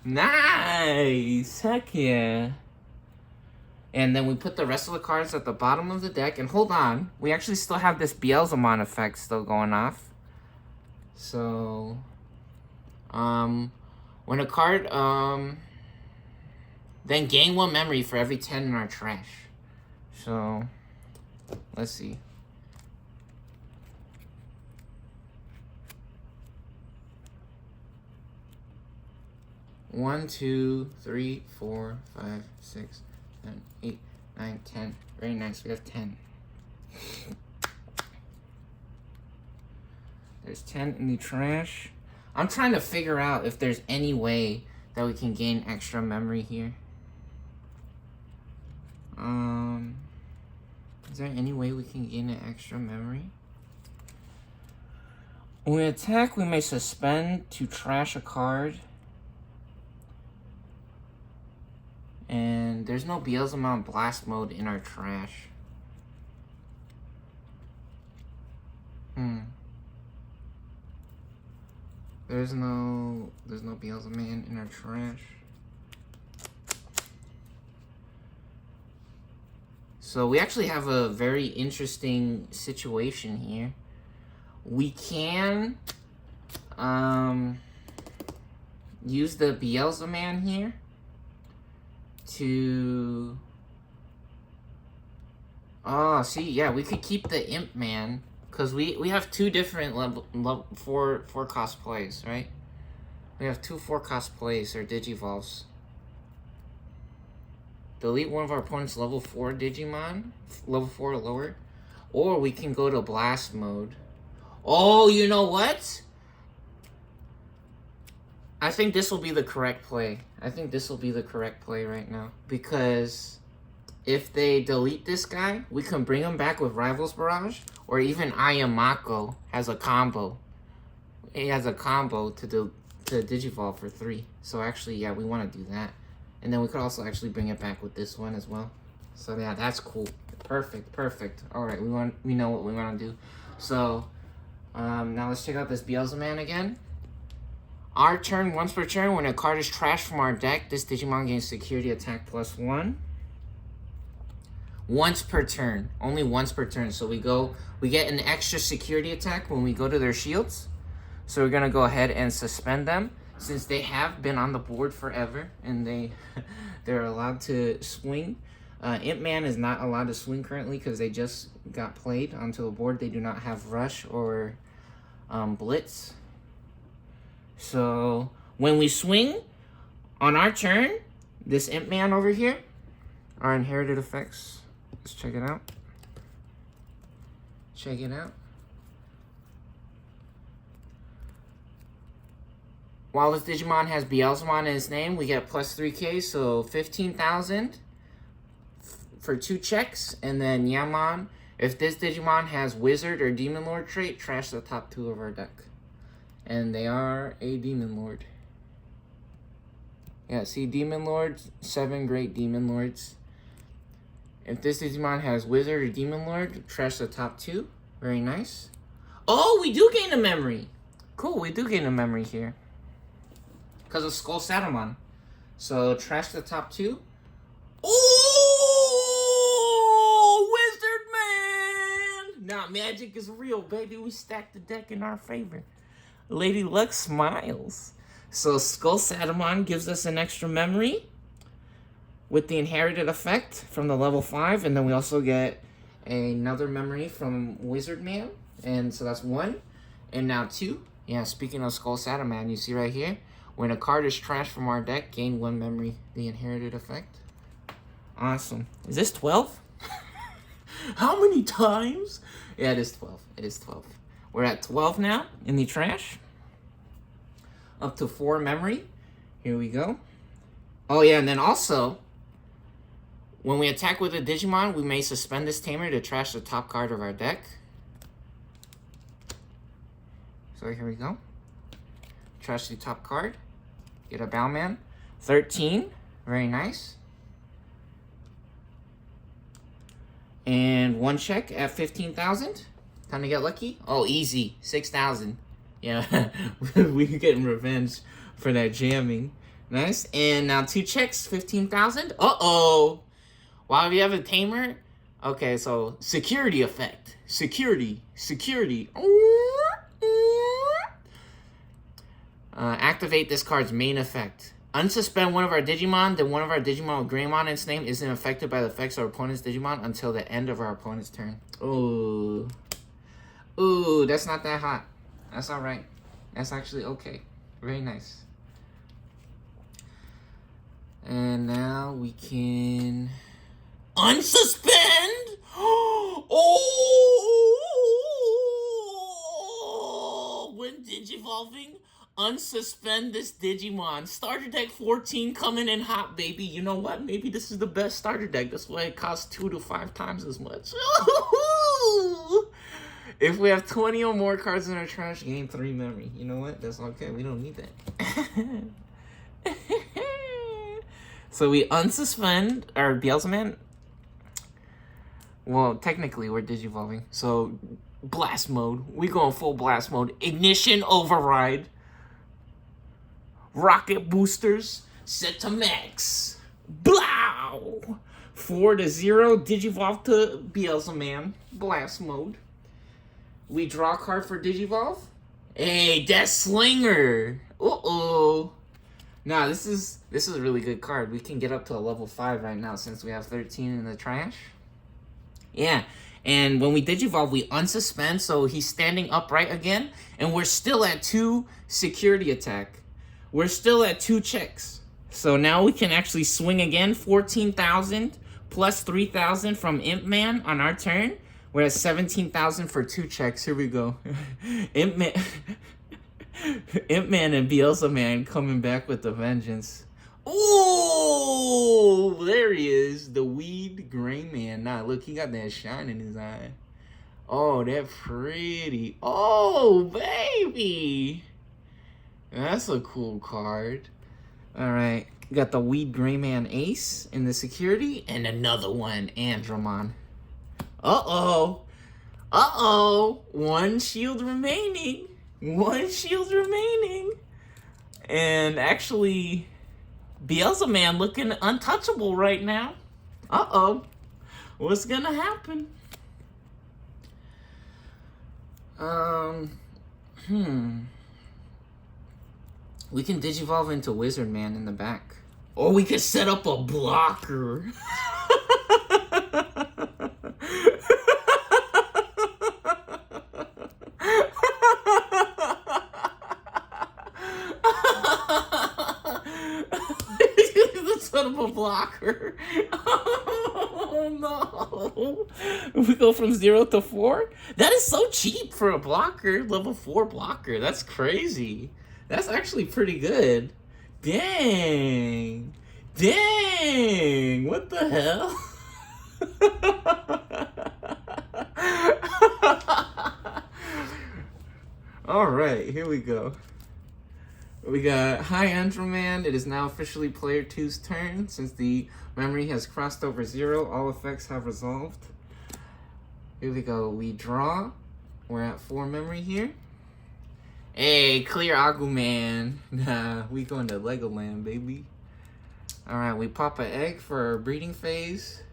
Nice. Heck yeah. And then we put the rest of the cards at the bottom of the deck. And hold on, we actually still have this beelzemon effect still going off. So when a card, then gain 1 memory for every 10 in our trash. So, let's see. One, 2, 3, 4, 5, 6, 7, 8, 9, 10. Very nice. We have 10. There's 10 in the trash. I'm trying to figure out if there's any way that we can gain extra memory here. Is there any way we can gain an extra memory? When we attack, we may suspend to trash a card. And there's no beelzemon blast mode in our trash. There's no beelzemon in our trash. So we actually have a very interesting situation here. We can use the beelzemon here to see, yeah, we could keep the imp man. Because we have 2 different level 4 cost plays, right? We have 2 4 cost plays or digivolves. Delete one of our opponent's level 4 Digimon, level 4 or lower. Or we can go to blast mode. Oh, you know what? I think this will be the correct play. I think this will be the correct play right now. Because if they delete this guy, we can bring him back with Rivals Barrage. Or even Ayamako has a combo. He has a combo to Digivolve for 3. So actually, yeah, we want to do that. And then we could also actually bring it back with this one as well. So yeah, that's cool. Perfect, perfect. Alright, we know what we want to do. So, now let's check out this beelzemon again. Our turn, once per turn, when a card is trashed from our deck, this Digimon gains security attack +1. Once per turn. Only once per turn. So we get an extra security attack when we go to their shields. So we're going to go ahead and suspend them. Since they have been on the board forever. And they're allowed to swing. Imp Man is not allowed to swing currently because they just got played onto the board. They do not have Rush or Blitz. So when we swing on our turn, this Imp Man over here, our inherited effects. Let's check it out. Check it out. While this Digimon has beelzemon in its name, we get +3k, so 15,000 for 2 checks. And then Yaman, if this Digimon has Wizard or Demon Lord trait, trash the top 2 of our deck. And they are a Demon Lord. Yeah, see, Demon Lords, 7 great Demon Lords. If this Digimon has Wizard or Demon Lord, trash the top 2. Very nice. Oh, we do gain a memory. Cool, we do gain a memory here. Because of Skull Satamon. So trash the top 2. Oh, Wizard Man! Now magic is real, baby. We stacked the deck in our favor. Lady Luck smiles. So Skull Satamon gives us an extra memory with the inherited effect from the level 5, and then we also get another memory from Wizard Man, and so that's 1, and now 2. Yeah, speaking of Skull Satamon, you see right here, when a card is trashed from our deck, gain 1 memory, the inherited effect. Awesome. Is this 12? How many times? Yeah, it is 12. It is 12. We're at 12 now in the trash. Up to 4 memory. Here we go. Oh yeah, and then also, when we attack with a Digimon, we may suspend this tamer to trash the top card of our deck. So here we go. Trash the top card. Get a Bowman. 13. Very nice. And 1 check at 15,000. Time to get lucky. Oh, easy. 6,000. Yeah, we're getting revenge for that jamming. Nice. And now 2 checks, 15,000. Uh-oh. Why do we have a tamer? Okay, so security effect. Security. Activate this card's main effect. Unsuspend one of our Digimon, then one of our Digimon with Greymon in its name isn't affected by the effects of our opponent's Digimon until the end of our opponent's turn. Ooh. Ooh, that's not that hot. That's alright. That's actually okay. Very nice. And now we can unsuspend. Oh! When Digivolving, unsuspend this Digimon. Starter deck 14 coming in hot, baby. You know what? Maybe this is the best starter deck. That's why it costs 2 to 5 times as much. If we have 20 or more cards in our trash, gain 3 memory. You know what? That's okay. We don't need that. So we unsuspend our beelzemon. Well, technically we're digivolving. So blast mode. We going full blast mode. Ignition override. Rocket boosters set to max. Blow! 4 to 0. Digivolve to beelzemon. Blast mode. We draw a card for Digivolve. Hey, Death Slinger. Uh-oh. Nah, this is a really good card. We can get up to a level 5 right now since we have 13 in the trash. Yeah, and when we Digivolve, we unsuspend, so he's standing upright again, and we're still at 2 security attack. We're still at 2 checks. So now we can actually swing again, 14,000 plus 3,000 from Imp Man on our turn. We're at 17,000 for 2 checks. Here we go. Imp Man and beelzemon coming back with a vengeance. Oh, there he is. The weed gray man. Nah, look, he got that shine in his eye. Oh, that pretty. Oh, baby. That's a cool card. All right. Got the weed gray man ace in the security. And another one, Andromon. Uh-oh. Uh-oh. 1 shield remaining. 1 shield remaining. And actually, beelzemon looking untouchable right now. Uh-oh. What's gonna happen? We can Digivolve into Wizard Man in the back. Or we could set up a blocker. Set up a blocker. Oh no. We go from 0 to 4? That is so cheap for a blocker. Level 4 blocker. That's crazy. That's actually pretty good. Dang. Dang. What the hell? Alright, here we go. We got Hi Androman. It is now officially player 2's turn. Since the memory has crossed over 0, all effects have resolved. Here we go. We draw. We're at 4 memory here. Hey, clear Aguman. Nah, we going to Legoland, baby. Alright, we pop an egg for our breeding phase.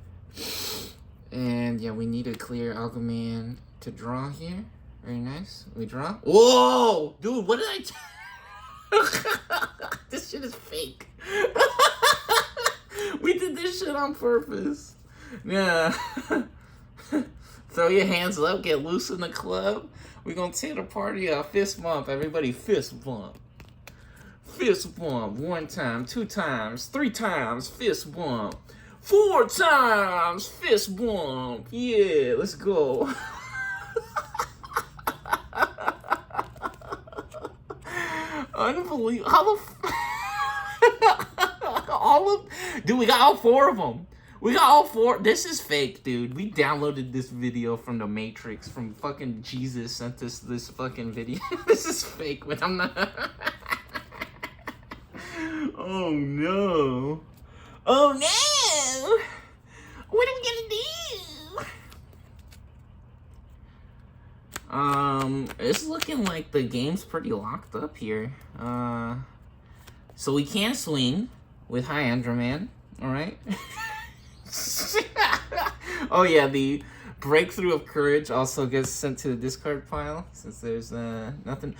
And yeah, we need a clear Algaman to draw here. Very nice. We draw. Whoa! Dude, what did I This shit is fake. We did this shit on purpose. Yeah. Throw your hands up, get loose in the club. We gonna tear the party up. Fist bump, everybody, fist bump. Fist bump, 1 time, 2 times, 3 times, fist bump. 4 times, fist bump. Yeah, let's go. Unbelievable. How the dude, we got all 4 of them. We got all 4. This is fake, dude. We downloaded this video from the Matrix. From fucking Jesus sent us this fucking video. This is fake, but I'm not. Oh no. Oh no. What are we gonna do? It's looking like the game's pretty locked up here. So we can swing with High Enderman, alright? Oh yeah, the Breakthrough of Courage also gets sent to the discard pile, since there's nothing.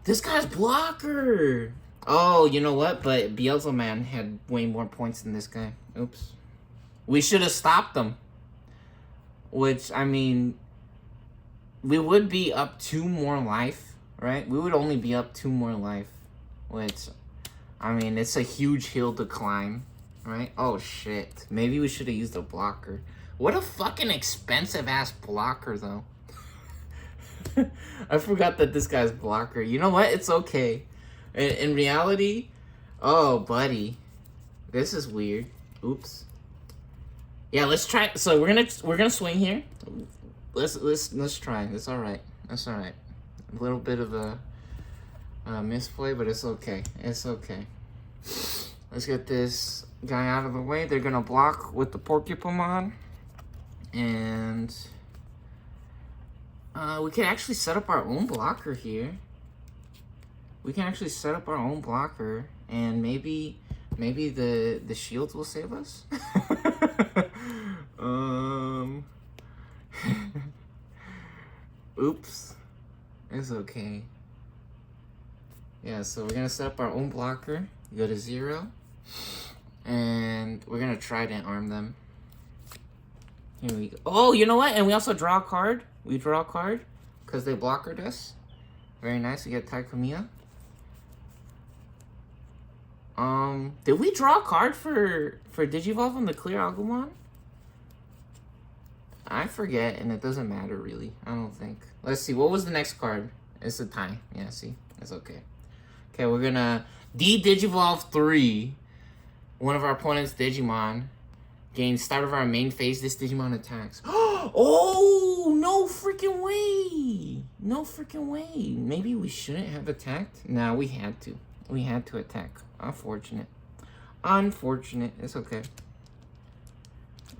This guy's blocker! Oh, you know what? But beelzemon had way more points than this guy. Oops. We should have stopped them. Which, I mean, we would be up 2 more life, right? We would only be up 2 more life. Which, I mean, it's a huge hill to climb, right? Oh, shit. Maybe we should have used a blocker. What a fucking expensive-ass blocker, though. I forgot that this guy's blocker. You know what? It's okay. In reality, oh, buddy. This is weird. Oops. Yeah, let's try. So we're gonna swing here. Let's try. It's all right. That's all right. A little bit of a misplay, but it's okay. It's okay. Let's get this guy out of the way. They're gonna block with the Porcupine, and we can actually set up our own blocker here. We can actually set up our own blocker, and maybe the shields will save us. Oops. It's okay. Yeah, so we're gonna set up our own blocker. Go to 0. And we're gonna try to arm them. Here we go. Oh, you know what? And we also draw a card. We draw a card because they blockered us. Very nice. We get Taikamiya. Did we draw a card for Digivolve on the clear Agumon? I forget, and it doesn't matter really. I don't think. Let's see. What was the next card? It's a tie. Yeah, see? It's okay. Okay, we're gonna Digivolve 3. One of our opponent's Digimon gains start of our main phase. This Digimon attacks. Oh, no freaking way. No freaking way. Maybe we shouldn't have attacked. No, we had to. We had to attack. Unfortunate. Unfortunate. It's okay.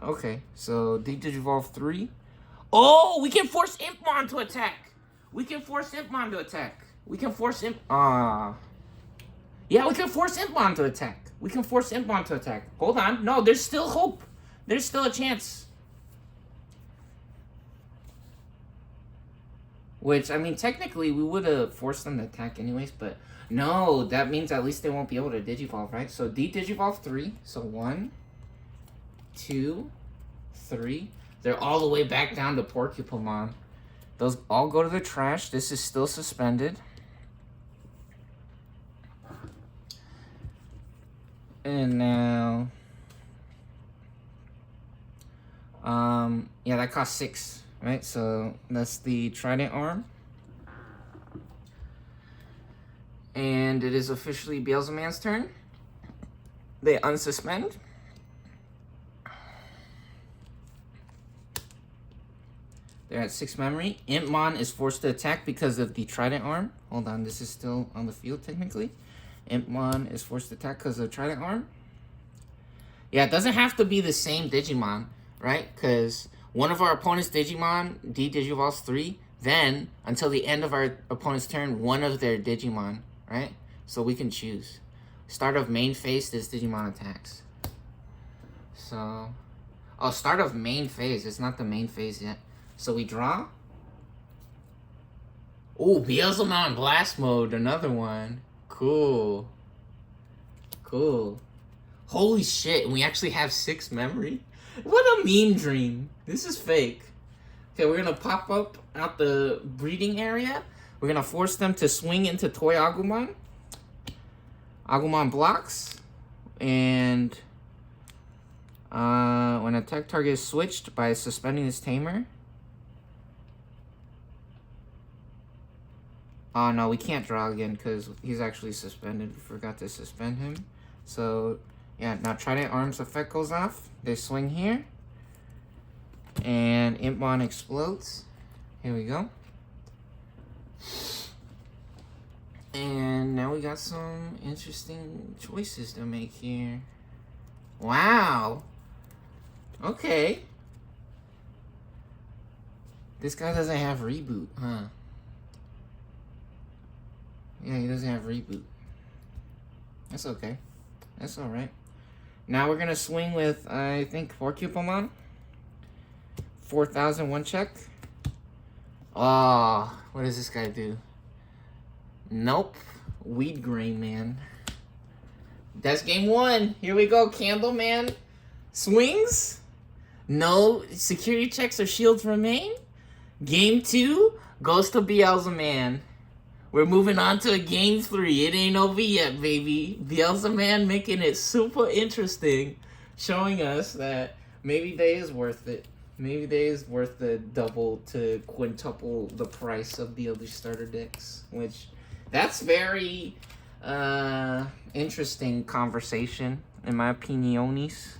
Okay, so Digivolve 3. Oh, we can force Impmon to attack. We can force Impmon to attack. We can force yeah, we can force Impmon to attack. We can force Impmon to attack. Hold on. No, there's still hope. There's still a chance. Which, I mean, technically, we would have forced them to attack anyways, but no, that means at least they won't be able to Digivolve, right? So, Digivolve 3. So, 1, 2, 3. They're all the way back down to Porcupine. Those all go to the trash. This is still suspended. And now, yeah, that cost 6, right? So that's the Trident Arm. And it is officially beelzemon's turn. They unsuspend. They're at 6 memory. Impmon is forced to attack because of the Trident Arm. Hold on, this is still on the field technically. Impmon is forced to attack because of the Trident Arm. Yeah, it doesn't have to be the same Digimon, right? Because one of our opponent's Digimon Digivolves 3. Then, until the end of our opponent's turn, one of their Digimon, right? So we can choose. Start of main phase, this Digimon attacks. So, oh, start of main phase. It's not the main phase yet. So we draw. Oh, beelzemon blast mode, another one. Cool. Cool. Holy shit, and we actually have 6 memory? What a meme dream. This is fake. Okay, we're gonna pop up out the breeding area. We're gonna force them to swing into Toy Agumon. Agumon blocks. And when attack target is switched by suspending his tamer. Oh no, we can't draw again because he's actually suspended. We forgot to suspend him. So, yeah, now Trident Arms effect goes off. They swing here. And Impmon explodes. Here we go. And now we got some interesting choices to make here. Wow. Okay. This guy doesn't have reboot, huh? Yeah, he doesn't have reboot. That's okay. That's alright. Now we're gonna swing with, I think, 4 Cupomon. 4,000 one check. Oh, what does this guy do? Nope. Weed grain, man. That's game 1. Here we go, Candleman. Swings. No security checks or shields remain. Game 2 goes to beelzemon. We're moving on to game 3. It ain't over yet, baby. beelzemon making it super interesting. Showing us that maybe they is worth it. Maybe they is worth the double to quintuple the price of the other starter decks. Which, that's very interesting conversation, in my opiniones.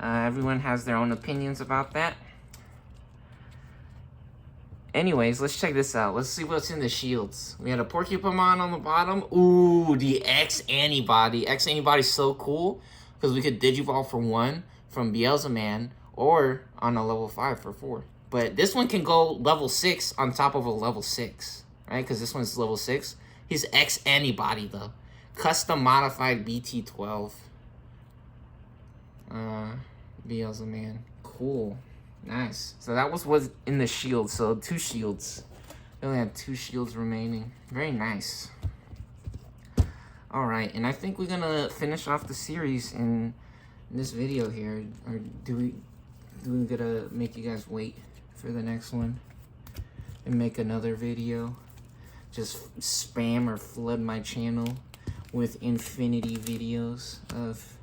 Everyone has their own opinions about that. Anyways, let's check this out. Let's see what's in the shields. We had a Porcupamon on the bottom. Ooh, the X Antibody. X Antibody's so cool because we could Digivolve for 1 from beelzemon or on a level 5 for 4. But this one can go level 6 on top of a level 6, right? Because this one's level 6. He's X Antibody, though. Custom modified BT12. beelzemon. Cool. Nice. So that was in the shield. So 2 shields. We only have 2 shields remaining. Very nice. Alright, and I think we're gonna finish off the series in this video here. Or do we gotta make you guys wait for the next one and make another video? Just spam or flood my channel with infinity videos of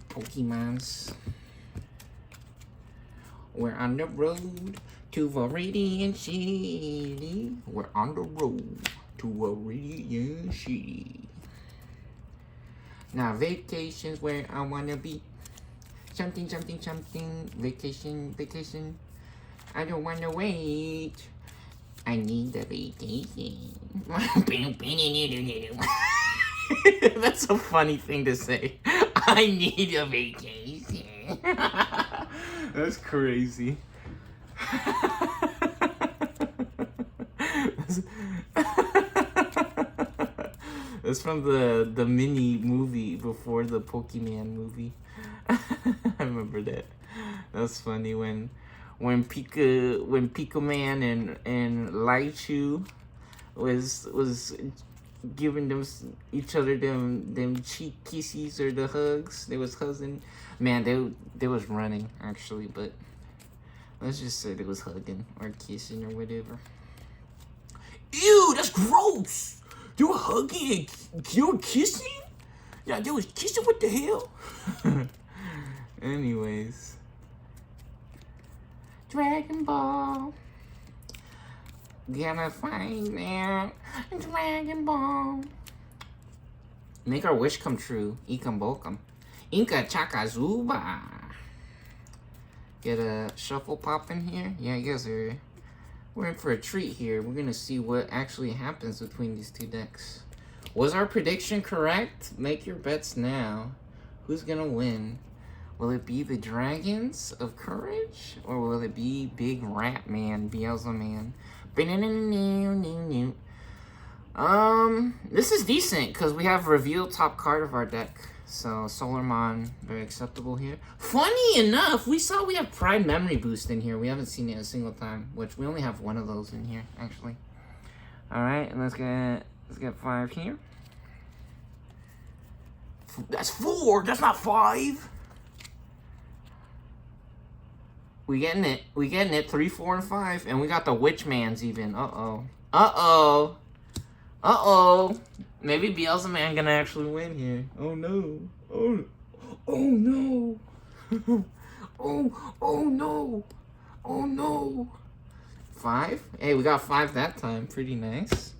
Pokemons. We're on the road to Viridian City. We're on the road to Viridian City. Now vacation's where I wanna be. Something, something, something. Vacation, vacation. I don't wanna wait. I need a vacation. That's a funny thing to say. I need a vacation. That's crazy. That's from the mini movie before the Pokemon movie. I remember that. That's funny when Pikaman and Raichu was giving them each other them cheek kisses or the hugs. They was hugging. Man, they was running actually, but let's just say they was hugging or kissing or whatever. Ew, that's gross. They were hugging and you were kissing? Yeah, they was kissing. What the hell? Anyways, Dragon Ball. Gonna find out Dragon Ball. Make our wish come true. Ikam Bokum. Inka Chakazuba. Get a shuffle pop in here. Yeah, I guess we're in for a treat here. We're gonna see what actually happens between these 2 decks. Was our prediction correct? Make your bets now. Who's gonna win? Will it be the Dragons of Courage? Or will it be Big Rat Man, beelzemon? This is decent because we have revealed top card of our deck. So Solarmon, very acceptable here. Funny enough, we have Pride Memory Boost in here. We haven't seen it a single time, which we only have one of those in here, actually. All right, and let's get 5 here. That's 4. That's not 5. We getting it. 3, 4, and 5, and we got the Witchmans even. Maybe beelzemon gonna actually win here. Oh no. Oh no. oh no. Oh no. 5? Hey, we got 5 that time. Pretty nice.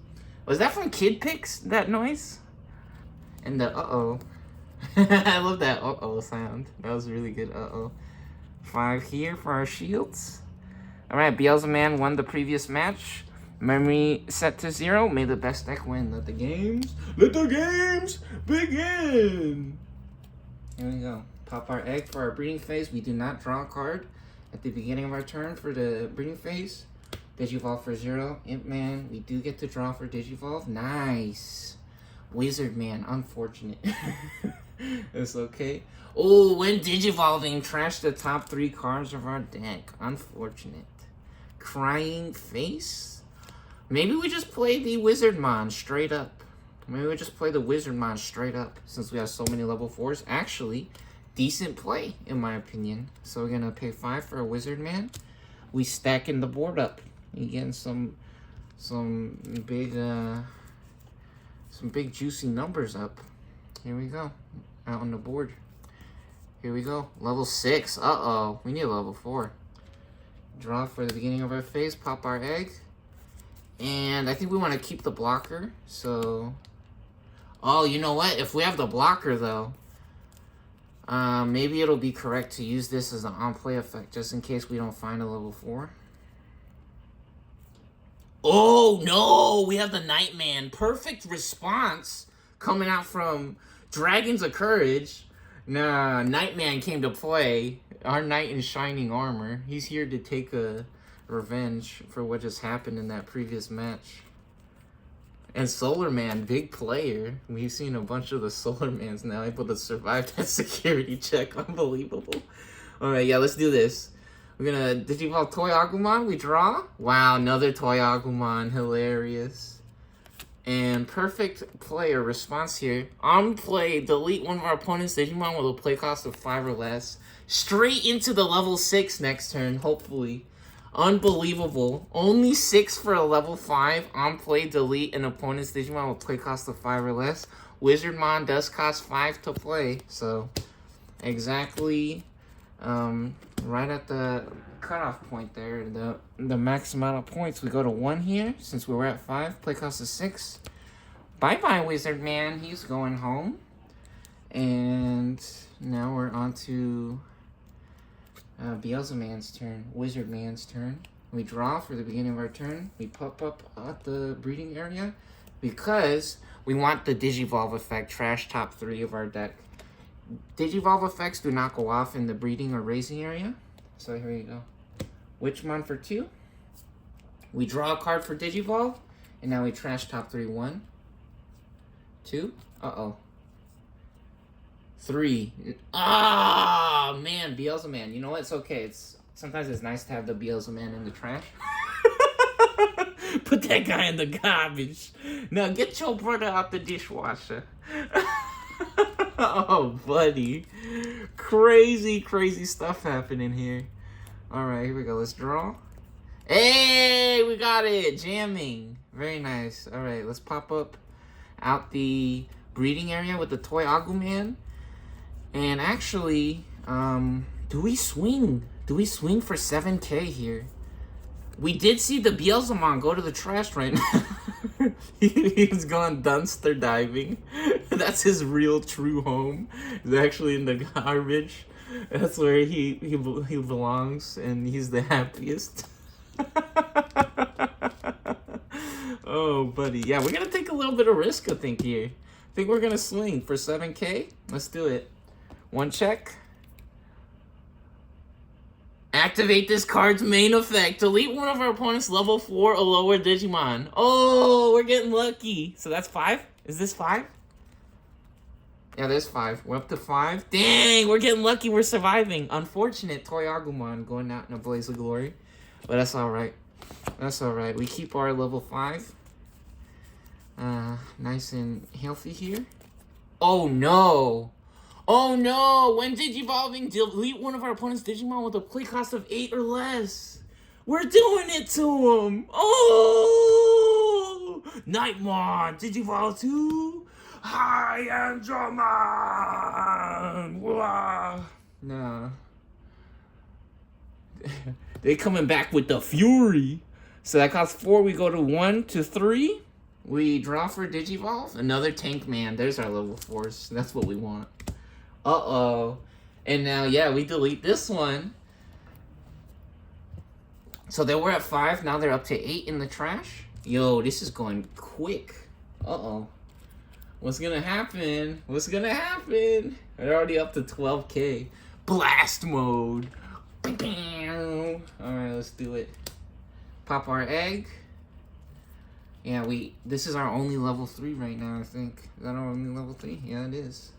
Was that from Kid Picks, that noise? And the I love that sound. That was really good. 5 here for our shields. Alright, beelzemon won the previous match. Memory set to 0. May the best deck win. Let the games begin. Here we go. Pop our egg for our breeding phase. We do not draw a card at the beginning of our turn for the breeding phase. Digivolve for 0. Imp Man, we do get to draw for Digivolve. Nice. Wizard Man, unfortunate. It's okay. Oh, when Digivolving, trash the top 3 cards of our deck. Unfortunate. Crying Face. Maybe we just play the Wizardmon straight up. Maybe we just play the Wizardmon straight up since we have so many level 4s. Actually, decent play in my opinion. So we're gonna pay 5 for a Wizardman. We stacking the board up. You getting some big juicy numbers up. Here we go. Out on the board. Here we go. Level 6. We need a level 4. Draw for the beginning of our phase. Pop our egg. And I think we want to keep the blocker, so... Oh, you know what? If we have the blocker, though, maybe it'll be correct to use this as an on-play effect, just in case we don't find a level 4. Oh, no! We have the Nightman. Perfect response coming out from Dragons of Courage. Nah, Nightman came to play. Our knight in shining armor. He's here to take a... revenge for what just happened in that previous match. And Solarman, big player. We've seen a bunch of the Solarmans now able to survive that security check. Unbelievable. Alright, yeah, let's do this. We're gonna Digivolve Toy Agumon. We draw. Wow, another Toy Agumon. Hilarious. And perfect player response here. On play, delete one of our opponent's Digimon with a play cost of 5 or less. Straight into the level 6 next turn, hopefully. Unbelievable. Only 6 for a level 5. On play, delete an opponent's Digimon with play cost of 5 or less. Wizardmon does cost 5 to play. So, exactly right at the cutoff point there. The max amount of points. We go to 1 here since we were at 5. Play cost is 6. Bye-bye, Wizardman. He's going home. And now we're on to... beelzemon's turn, Wizardman's turn. We draw for the beginning of our turn. We pop up at the breeding area because we want the Digivolve effect, trash top 3 of our deck. Digivolve effects do not go off in the breeding or raising area. So here you go. Witchmon for 2. We draw a card for Digivolve, and now we trash top 3. 1, 2. 3. Ah, man, beelzemon. You know what? It's okay. Sometimes it's nice to have the beelzemon in the trash. Put that guy in the garbage. Now get your brother out the dishwasher. Oh, buddy. Crazy, crazy stuff happening here. All right, here we go. Let's draw. Hey, we got it. Jamming. Very nice. All right, let's pop up out the breeding area with the Toy Agumon. And actually, do we swing? Do we swing for 7K here? We did see the beelzemon go to the trash right now. He's gone dumpster diving. That's his real true home. He's actually in the garbage. That's where he belongs, and he's the happiest. Oh, buddy. Yeah, we're going to take a little bit of risk, I think, here. I think we're going to swing for 7K. Let's do it. 1 check. Activate this card's main effect. Delete one of our opponent's level 4 or lower Digimon. Oh, we're getting lucky. So that's 5? Is this 5? Yeah, there's 5. We're up to 5. Dang, we're getting lucky. We're surviving. Unfortunate Toy Agumon going out in a blaze of glory. But that's alright. That's alright. We keep our level 5. Nice and healthy here. Oh no! Oh no! When Digivolving, delete one of our opponent's Digimon with a play cost of 8 or less. We're doing it to him! Oh! Nightmon! Digivolve 2! Hi, Andromon! Wah. Nah. They coming back with the Fury. So that costs 4. We go to 1 to 3. We draw for Digivolve. Another Tank Man. There's our level 4s. That's what we want. Uh-oh. And now, yeah, we delete this one. So they were at 5. Now they're up to 8 in the trash. Yo, this is going quick. Uh-oh. What's gonna happen? What's gonna happen? They're already up to 12K. Blast mode. Alright, let's do it. Pop our egg. Yeah, this is our only level 3 right now, I think. Is that our only level 3? Yeah, it is.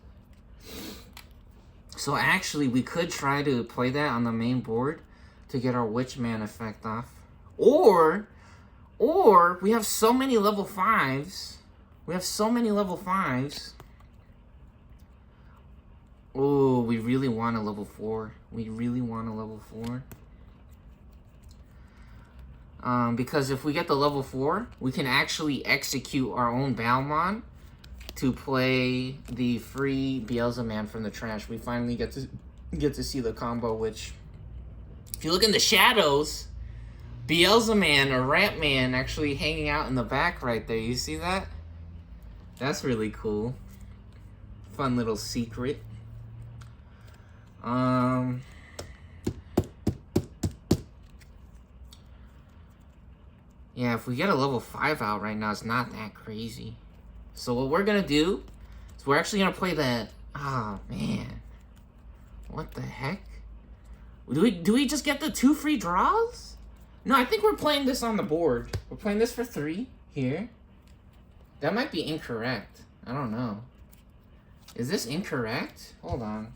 So actually, we could try to play that on the main board to get our Witchman effect off. Or we have so many level 5s. We have so many level 5s. Oh, we really want a level 4. We really want a level 4. Because if we get the level 4, we can actually execute our own Balmon to play the free beelzemon from the trash. We finally get to see the combo, which, if you look in the shadows, beelzemon or Ratman actually hanging out in the back right there. You see that? That's really cool. Fun little secret. Yeah, if we get a level 5 out right now, it's not that crazy. So what we're gonna do is we're actually gonna play that. Oh man, what the heck? Do we just get the 2 free draws? No, I think we're playing this on the board. We're playing this for 3 here. That might be incorrect. I don't know. Is this incorrect? Hold on.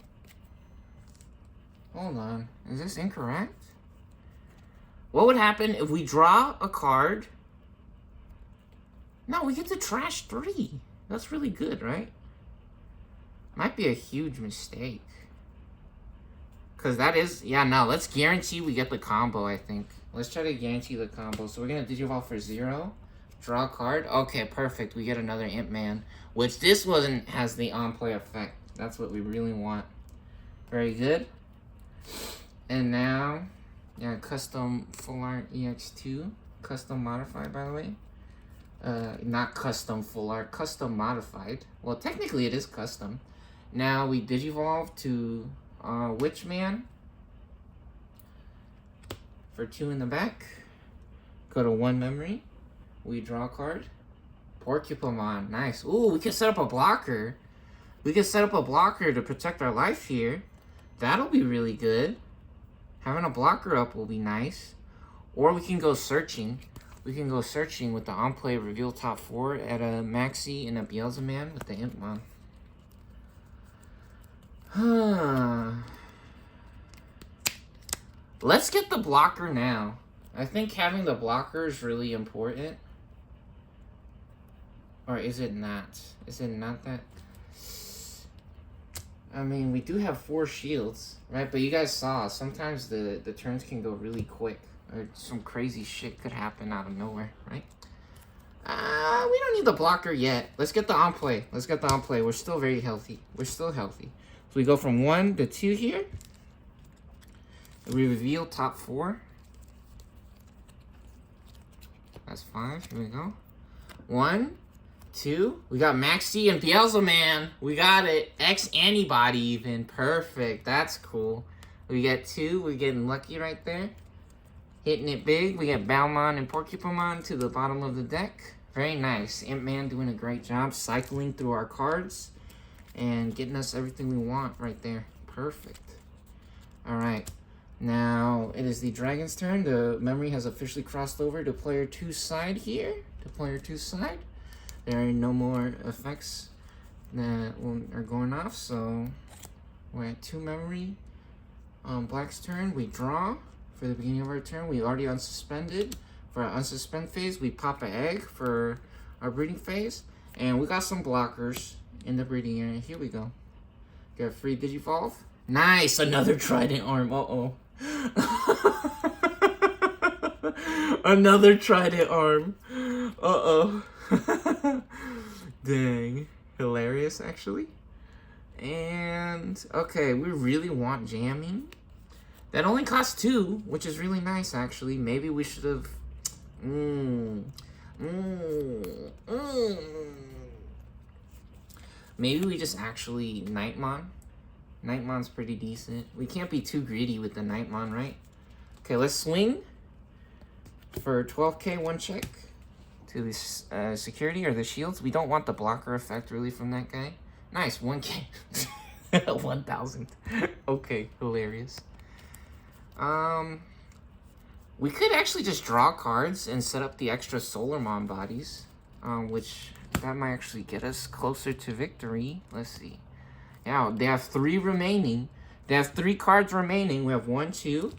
Hold on. Is this incorrect? What would happen if we draw a card? No, we get to trash 3. That's really good, right? Might be a huge mistake. Because that is... Yeah, no, let's guarantee we get the combo, I think. Let's try to guarantee the combo. So we're going to Digivolve for 0. Draw a card. Okay, perfect. We get another Imp Man. Which this one has the on-play effect. That's what we really want. Very good. And now... Yeah, custom full art EX2. Custom modified, by the way. Not custom full art, custom modified. Well, technically it is custom. Now we Digivolve to Witchman for 2 in the back. Go to 1 memory. We draw a card. Porcupamon, nice. Ooh, we can set up a blocker. We can set up a blocker to protect our life here. That'll be really good. Having a blocker up will be nice. Or we can go searching. We can go searching with the on-play reveal top 4 at a Maxi and a beelzemon with the Impmon. Let's get the blocker now. I think having the blocker is really important. Or is it not? Is it not that? I mean, we do have 4 shields, right? But you guys saw, sometimes the turns can go really quick. Or some crazy shit could happen out of nowhere, right? We don't need the blocker yet. Let's get the on-play. Let's get the on-play. We're still very healthy. We're still healthy. So we go from 1 to 2 here. We reveal top 4. That's 5. Here we go. 1, 2. We got Maxi and beelzemon. We got it. X antibody even. Perfect. That's cool. We get 2. We're getting lucky right there. Hitting it big. We get Balmon and Porcupamon to the bottom of the deck. Very nice. Imp-Man doing a great job cycling through our cards and getting us everything we want right there. Perfect. Alright. Now, it is the dragon's turn. The memory has officially crossed over to player 2's side here. To player 2's side. There are no more effects that are going off, so we're at 2 memory. Black's turn, we draw for the beginning of our turn. We already unsuspended. For our unsuspend phase, we pop an egg for our breeding phase. And we got some blockers in the breeding area. Here we go. Got free Digivolve. Nice! Another trident arm. Uh-oh. Another trident arm. Uh-oh. Dang. Hilarious, actually. And, okay, we really want jamming. That only costs 2, which is really nice, actually. Maybe we should have... Maybe we just actually Nightmon. Nightmon's pretty decent. We can't be too greedy with the Nightmon, right? Okay, let's swing for 12k, 1 check to the security or the shields. We don't want the blocker effect really from that guy. Nice, 1k. 1,000. Okay, hilarious. We could actually just draw cards and set up the extra Solarmon bodies, which that might actually get us closer to victory. Let's see. Yeah, they have 3 remaining. They have 3 cards remaining. We have 1, 2.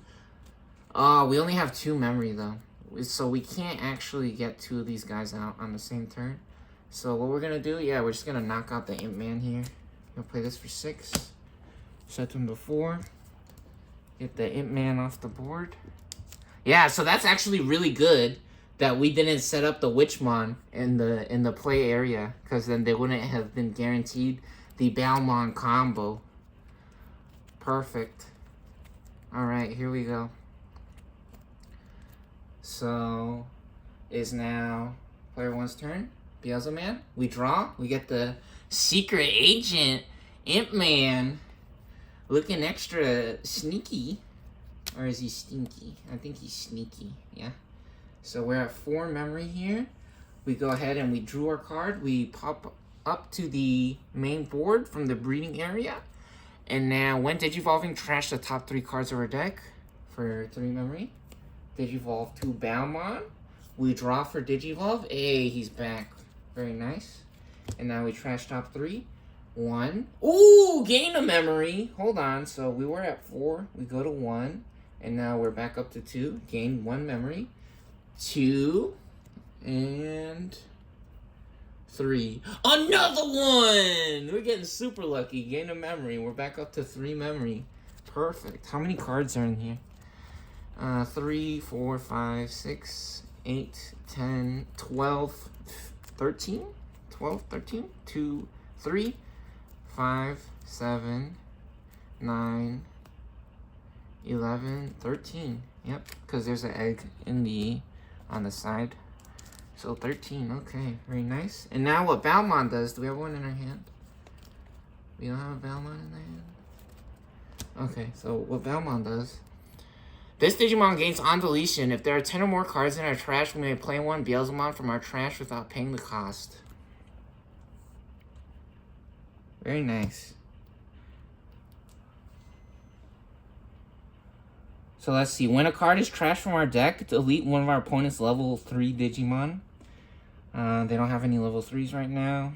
We only have 2 memory though, so we can't actually get 2 of these guys out on the same turn. So what we're gonna do, yeah, we're just gonna knock out the Imp Man here. We'll play this for 6. Set them to 4. Get the Imp Man off the board. Yeah, so that's actually really good that we didn't set up the Witchmon in the play area, because then they wouldn't have been guaranteed the Balmon combo. Perfect. Alright, here we go. So, is now player 1's turn. Beelzemon. We draw. We get the Secret Agent Imp Man. Looking extra sneaky. Or is he stinky? I think he's sneaky, yeah. So we're at 4 memory here. We go ahead and we drew our card. We pop up to the main board from the breeding area. And now when Digivolving, trash the top 3 cards of our deck for 3 memory. Digivolve to Balmon. We draw for Digivolve. Hey, he's back. Very nice. And now we trash top 3. 1. Ooh, gain a memory. Hold on. So we were at 4. We go to 1. And now we're back up to 2. Gain 1 memory. 2. And 3. Another one! We're getting super lucky. Gain a memory. We're back up to 3 memory. Perfect. How many cards are in here? 3, 4, 5, 6, 8, 10, 12, 13? 12, 13? 2, 3, 5, 7, 9, 11, 13. Yep, because there's an egg on the side. So 13, okay, very nice. And now what Balmon does, do we have one in our hand? We don't have a Balmon in the hand? Okay, so what Balmon does, this Digimon gains on deletion. If there are 10 or more cards in our trash, we may play one Beelzemon from our trash without paying the cost. Very nice. So let's see. When a card is trashed from our deck, delete one of our opponent's level 3 Digimon. They don't have any level 3s right now.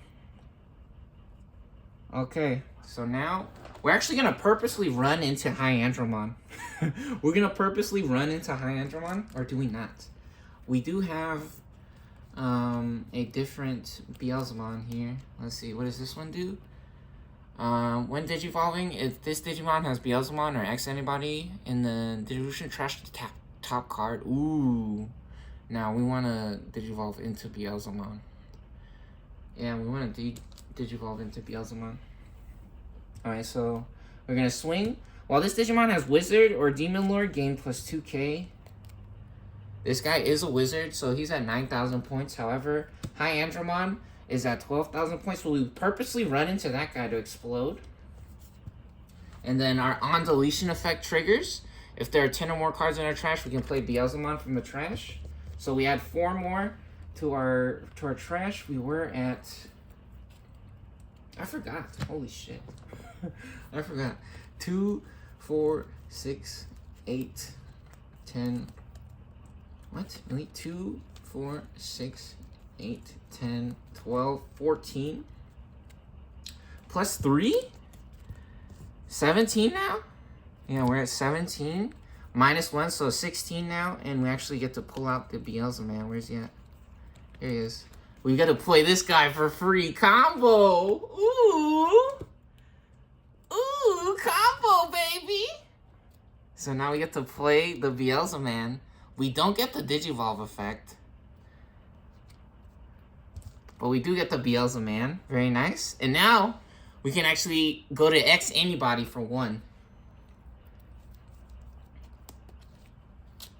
Okay, so now we're actually going to purposely run into High Andromon. We're going to purposely run into High Andromon, or do we not? We do have a different Beelzemon here. Let's see, what does this one do? When Digivolving, if this Digimon has Beelzemon or X antibody in the Digivolution, trash the top card. Ooh. Now we want to Digivolve into Beelzemon. Yeah, we want to Digivolve into Beelzemon. Alright, so we're going to swing. While this Digimon has Wizard or Demon Lord, gain plus 2k. This guy is a Wizard, so he's at 9,000 points. However, High Andromon is at 12,000 points, so we purposely run into that guy to explode. And then our on deletion effect triggers. If there are 10 or more cards in our trash, we can play Beelzemon from the trash. So we add 4 more to our trash. We were at, I forgot. Holy shit. I forgot. 2, 4, 6, 8, 10. What? 2, 4, 6, 8, 10, 12, 14. Plus 3? 17 now? Yeah, we're at 17. Minus 1, so 16 now. And we actually get to pull out the beelzemon. Where's he at? Here he is. We got to play this guy for free. Combo! Ooh! Ooh, combo, baby! So now we get to play the beelzemon. We don't get the Digivolve effect. But we do get the beelzemon. Very nice. And now we can actually go to X anybody for 1.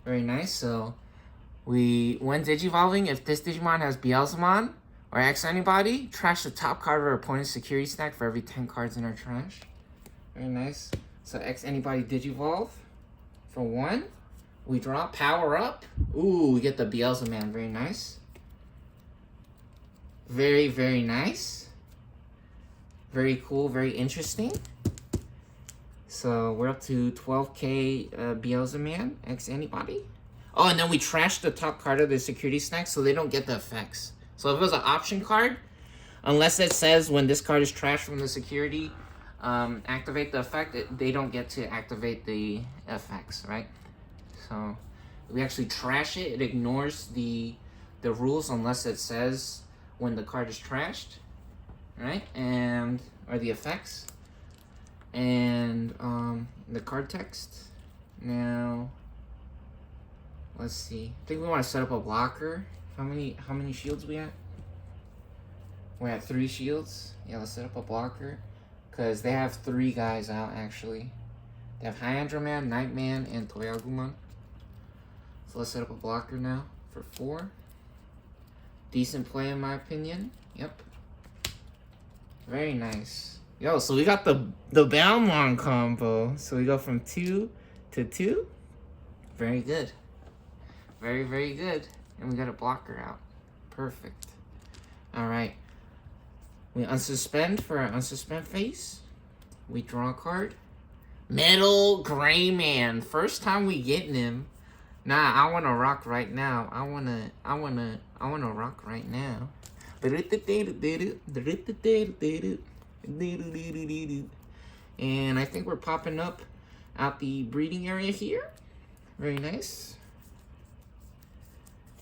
Very nice. So when Digivolving, if this Digimon has beelzemon or X anybody, trash the top card of our opponent's security stack for every 10 cards in our trash. Very nice. So X anybody Digivolve for 1. We draw power up. Ooh, we get the beelzemon. Very nice. Very, very nice. Very cool, very interesting. So we're up to 12k beelzemon, X anybody. Oh, and then we trash the top card of the security stack so they don't get the effects. So if it was an option card, unless it says when this card is trashed from the security, activate the effect, they don't get to activate the effects, right? So we actually trash it. It ignores the rules unless it says when the card is trashed, right? And or the effects and the card text. Now let's see. I think we want to set up a blocker. How many shields we at? We're at 3 shields. Yeah, let's set up a blocker because they have 3 guys out actually. They have Hyandroman, Nightman, and Toyagumon. So let's set up a blocker now for 4. Decent play in my opinion. Yep. Very nice. Yo, so we got the Balmon combo. So we go from 2 to 2. Very good. Very, very good. And we got a blocker out. Perfect. Alright. We unsuspend for our unsuspend phase. We draw a card. Metal Gray Man. First time we getting him. Nah, I wanna rock right now. I wanna rock right now. And I think we're popping up out the breeding area here. Very nice.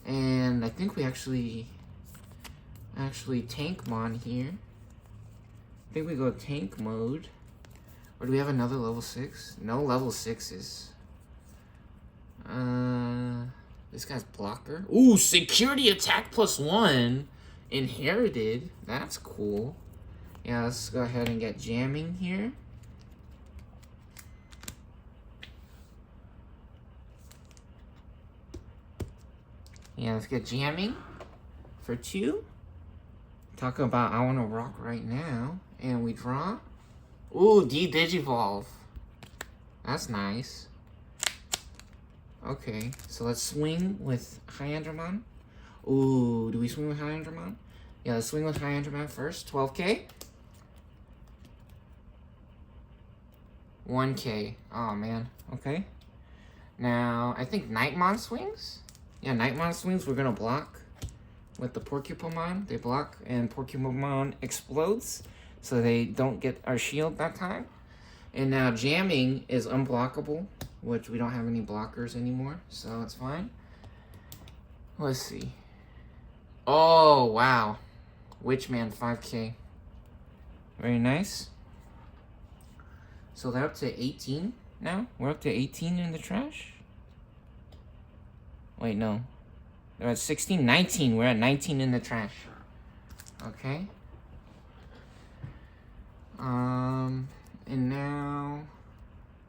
And I think we actually Tankmon here. I think we go tank mode. Or do we have another level 6? No level 6s. This guy's blocker. Ooh, security attack +1. Inherited. That's cool. Yeah, let's go ahead and get jamming here. Yeah, let's get jamming for 2. Talk about I want to rock right now. And we draw. Ooh, Digivolve. That's nice. Okay, so let's swing with Hyandroman. Ooh, do we swing with Hyandroman? Yeah, let's swing with Hyandroman first. 12k. 1k. Oh, man. Okay. Now, I think Nightmon swings. Yeah, Nightmon swings. We're going to block with the Porcupamon. They block, and Porcupamon explodes. So they don't get our shield that time. And now jamming is unblockable, which we don't have any blockers anymore. So it's fine. Let's see. Oh, wow. Witchman 5k. Very nice. So they're up to 18 now. We're up to 18 in the trash. Wait, no. They're at 16, 19. We're at 19 in the trash. Okay. And now,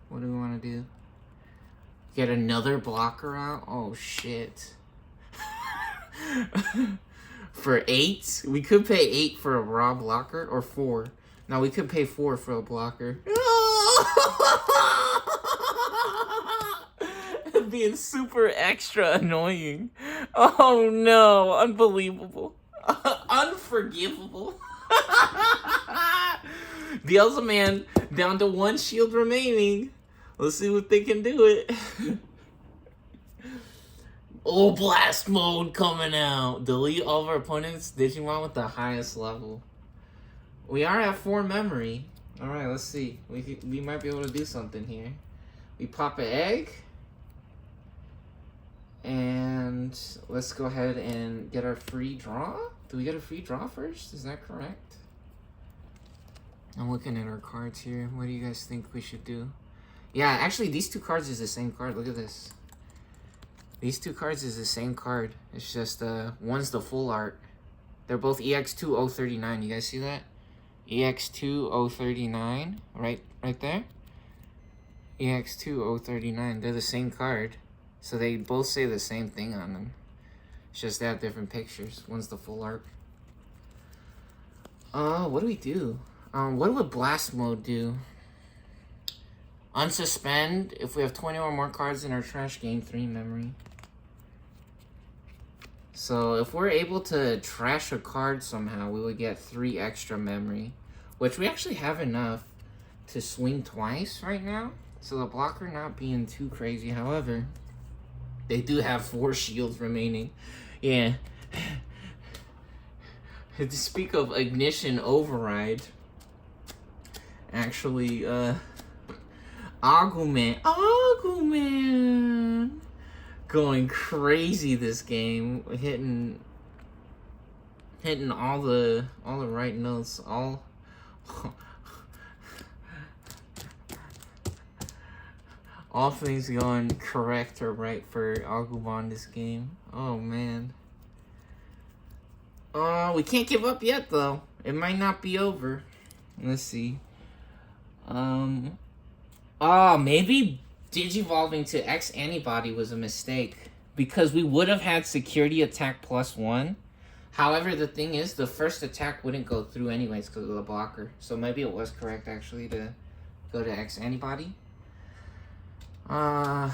what do we want to do? Get another blocker out? Oh, shit. For 8? We could pay 8 for a raw blocker, or 4. No, we could pay 4 for a blocker. Being super extra annoying. Oh no, unbelievable. Unforgivable. Beelzemon down to 1 shield remaining. Let's see if they can do it. Oh, blast mode coming out. Delete all of our opponents' Digimon with the highest level. We are at 4 memory. Alright, let's see. We might be able to do something here. We pop an egg. And let's go ahead and get our free draw. Do we get a free draw first? Is that correct? I'm looking at our cards here. What do you guys think we should do? Yeah, actually, these 2 cards is the same card. Look at this. These 2 cards is the same card. It's just, one's the full art. They're both EX2 039. You guys see that? EX2 039. Right there. EX2 039. They're the same card. So they both say the same thing on them. It's just they have different pictures. One's the full art. What do we do? What would blast mode do? Unsuspend. If we have 20 or more cards in our trash, gain 3 memory. So if we're able to trash a card somehow, we would get 3 extra memory. Which we actually have enough to swing twice right now. So the blocker not being too crazy. However, they do have 4 shields remaining. Yeah. To speak of ignition override, actually, Aguman, going crazy this game, hitting all the right notes, all things going correct or right for Agumon this game. Oh, man. We can't give up yet, though. It might not be over. Let's see. Maybe digivolving to X antibody was a mistake. Because we would have had security attack +1. However, the thing is, the first attack wouldn't go through anyways because of the blocker. So maybe it was correct, actually, to go to X antibody. What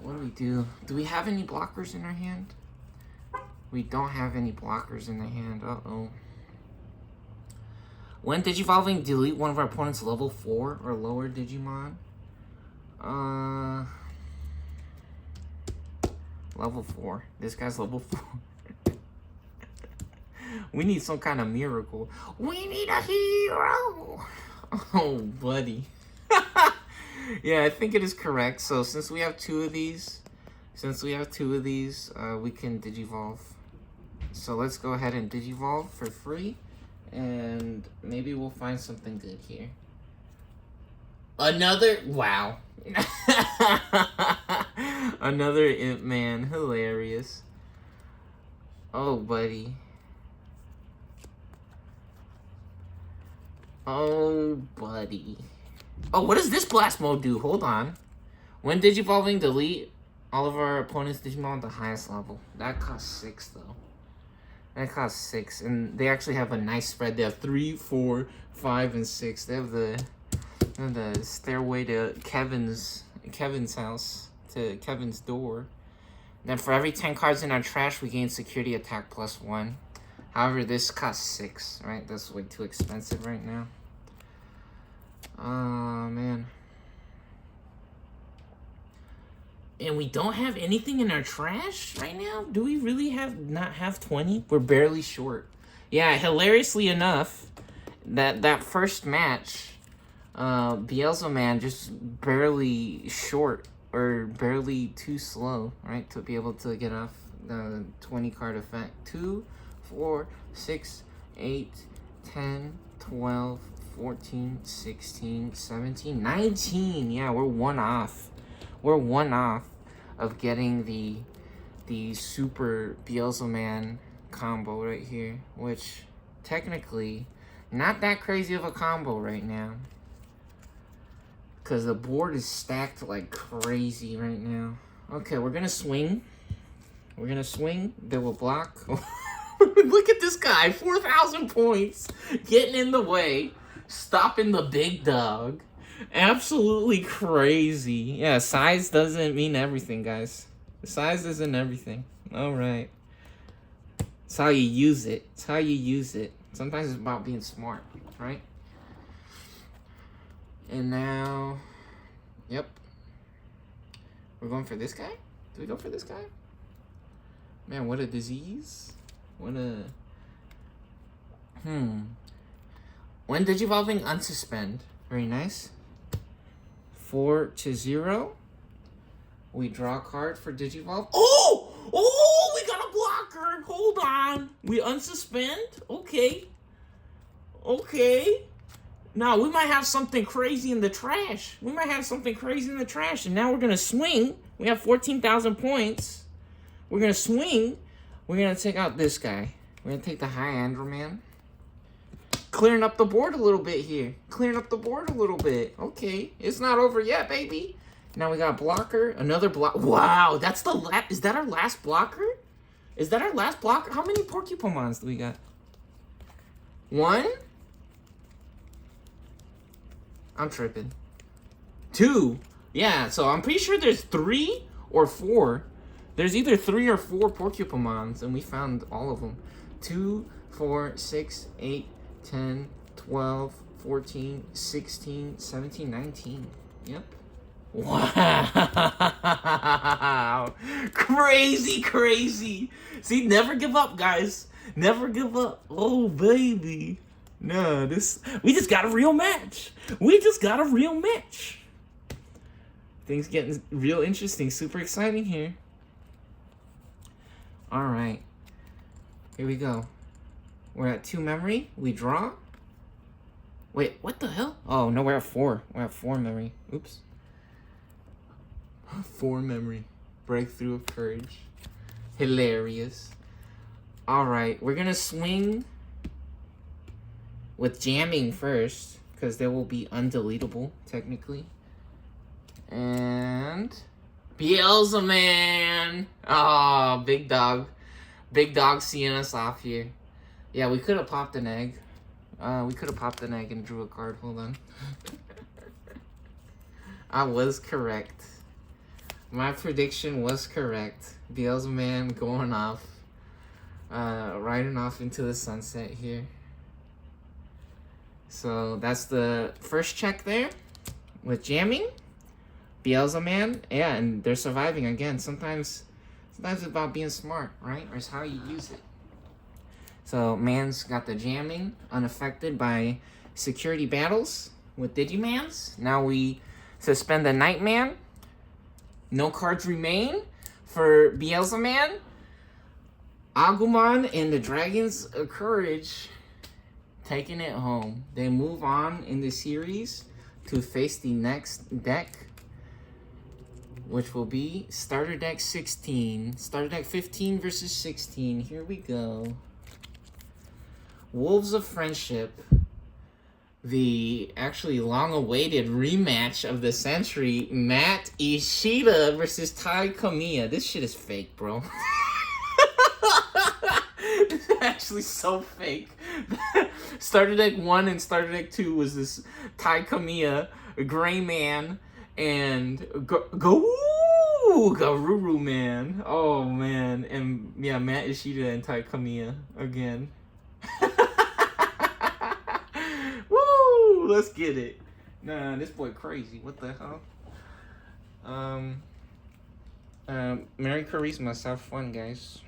do we do? Do we have any blockers in our hand? We don't have any blockers in the hand. Uh-oh. When digivolving, delete one of our opponent's level 4 or lower Digimon. Level 4. This guy's level 4. We need some kind of miracle. We need a hero! Oh, buddy. Yeah, I think it is correct. So since we have 2 of these, we can digivolve. So let's go ahead and digivolve for free, and maybe we'll find something good here. Wow. Another Imp Man, hilarious. Oh, buddy. Oh, buddy. Oh, what does this blast mode do? Hold on. When digivolving, delete all of our opponent's Digimon at the highest level. That costs 6, though. That costs 6. And they actually have a nice spread. They have 3, 4, 5, and 6. They have the stairway to Kevin's house, to Kevin's door. Then for every 10 cards in our trash, we gain security attack +1. However, this costs 6, right? That's way too expensive right now. Oh, man. And we don't have anything in our trash right now? Do we really not have 20? We're barely short. Yeah, hilariously enough, that first match, beelzemon just barely short, or barely too slow, right? To be able to get off the 20 card effect. 2, 4, 6, 8, 10, 12, 14, 16, 17, 19. Yeah, we're 1 off. We're 1 off of getting the super beelzemon combo right here, which technically not that crazy of a combo right now, because the board is stacked like crazy right now. Okay, we're gonna swing. They will block. Look at this guy, 4,000 points, getting in the way, stopping the big dog. Absolutely crazy. Yeah, size doesn't mean everything, guys. Size isn't everything. All right. It's how you use it. It's how you use it. Sometimes it's about being smart, right? And now Yep. We're going for this guy? Do we go for this guy? Man, what a disease. What a... When digivolving, unsuspend. Very nice. 4-0. We draw a card for digivolve. Oh! Oh! We got a blocker! Hold on. We unsuspend? Okay. Okay. Now, we might have something crazy in the trash. We might have something crazy in the trash. And now we're going to swing. We have 14,000 points. We're going to swing. We're going to take out this guy. We're going to take the high Androman. Clearing up the board a little bit here. Clearing up the board a little bit. Okay. It's not over yet, baby. Now we got a blocker. Another block. Wow. That's the last. Is that our last blocker? Is that our last blocker? How many Porcupomons do we got? 1? I'm tripping. 2. Yeah, so I'm pretty sure there's 3 or 4. There's either 3 or 4 Porcupomons, and we found all of them. 2, 4, 6, 8, 10, 12, 14, 16, 17, 19. Yep. Wow. Crazy, crazy. See, never give up, guys. Never give up. Oh, baby. No, we just got a real match. We just got a real match. Things getting real interesting. Super exciting here. All right. Here we go. We're at 2 memory. We draw. Wait, what the hell? Oh, no, we're at 4. We're at 4 memory. Oops. 4 memory. Breakthrough of courage. Hilarious. All right, we're going to swing with jamming first, because they will be undeletable, technically. And beelzemon. Oh, big dog. Big dog seeing us off here. Yeah, we could have popped an egg. We could have popped an egg and drew a card. Hold on. I was correct. My prediction was correct. Beelzemon going off. Riding off into the sunset here. So that's the first check there with jamming. Beelzemon, yeah, and they're surviving again. Sometimes it's about being smart, right? Or it's how you use it. So man's got the jamming unaffected by security battles with Digimans. Now we suspend the Nightman. No cards remain for Beelzemon. Agumon and the Dragons of Courage taking it home. They move on in the series to face the next deck, which will be Starter Deck 16. Starter Deck 15 versus 16. Here we go. Wolves of Friendship. The actually long-awaited rematch of the century. Matt Ishida versus Tai Kamiya. This shit is fake, bro. This is actually so fake. Starter Deck 1 and Starter Deck 2 was this Tai Kamiya, Gray Man, and Garuru Man. Oh, man. And, yeah, Matt Ishida and Tai Kamiya again. Woo! Let's get it. Nah, this boy crazy. What the hell? Merry Charisma. Have fun, guys.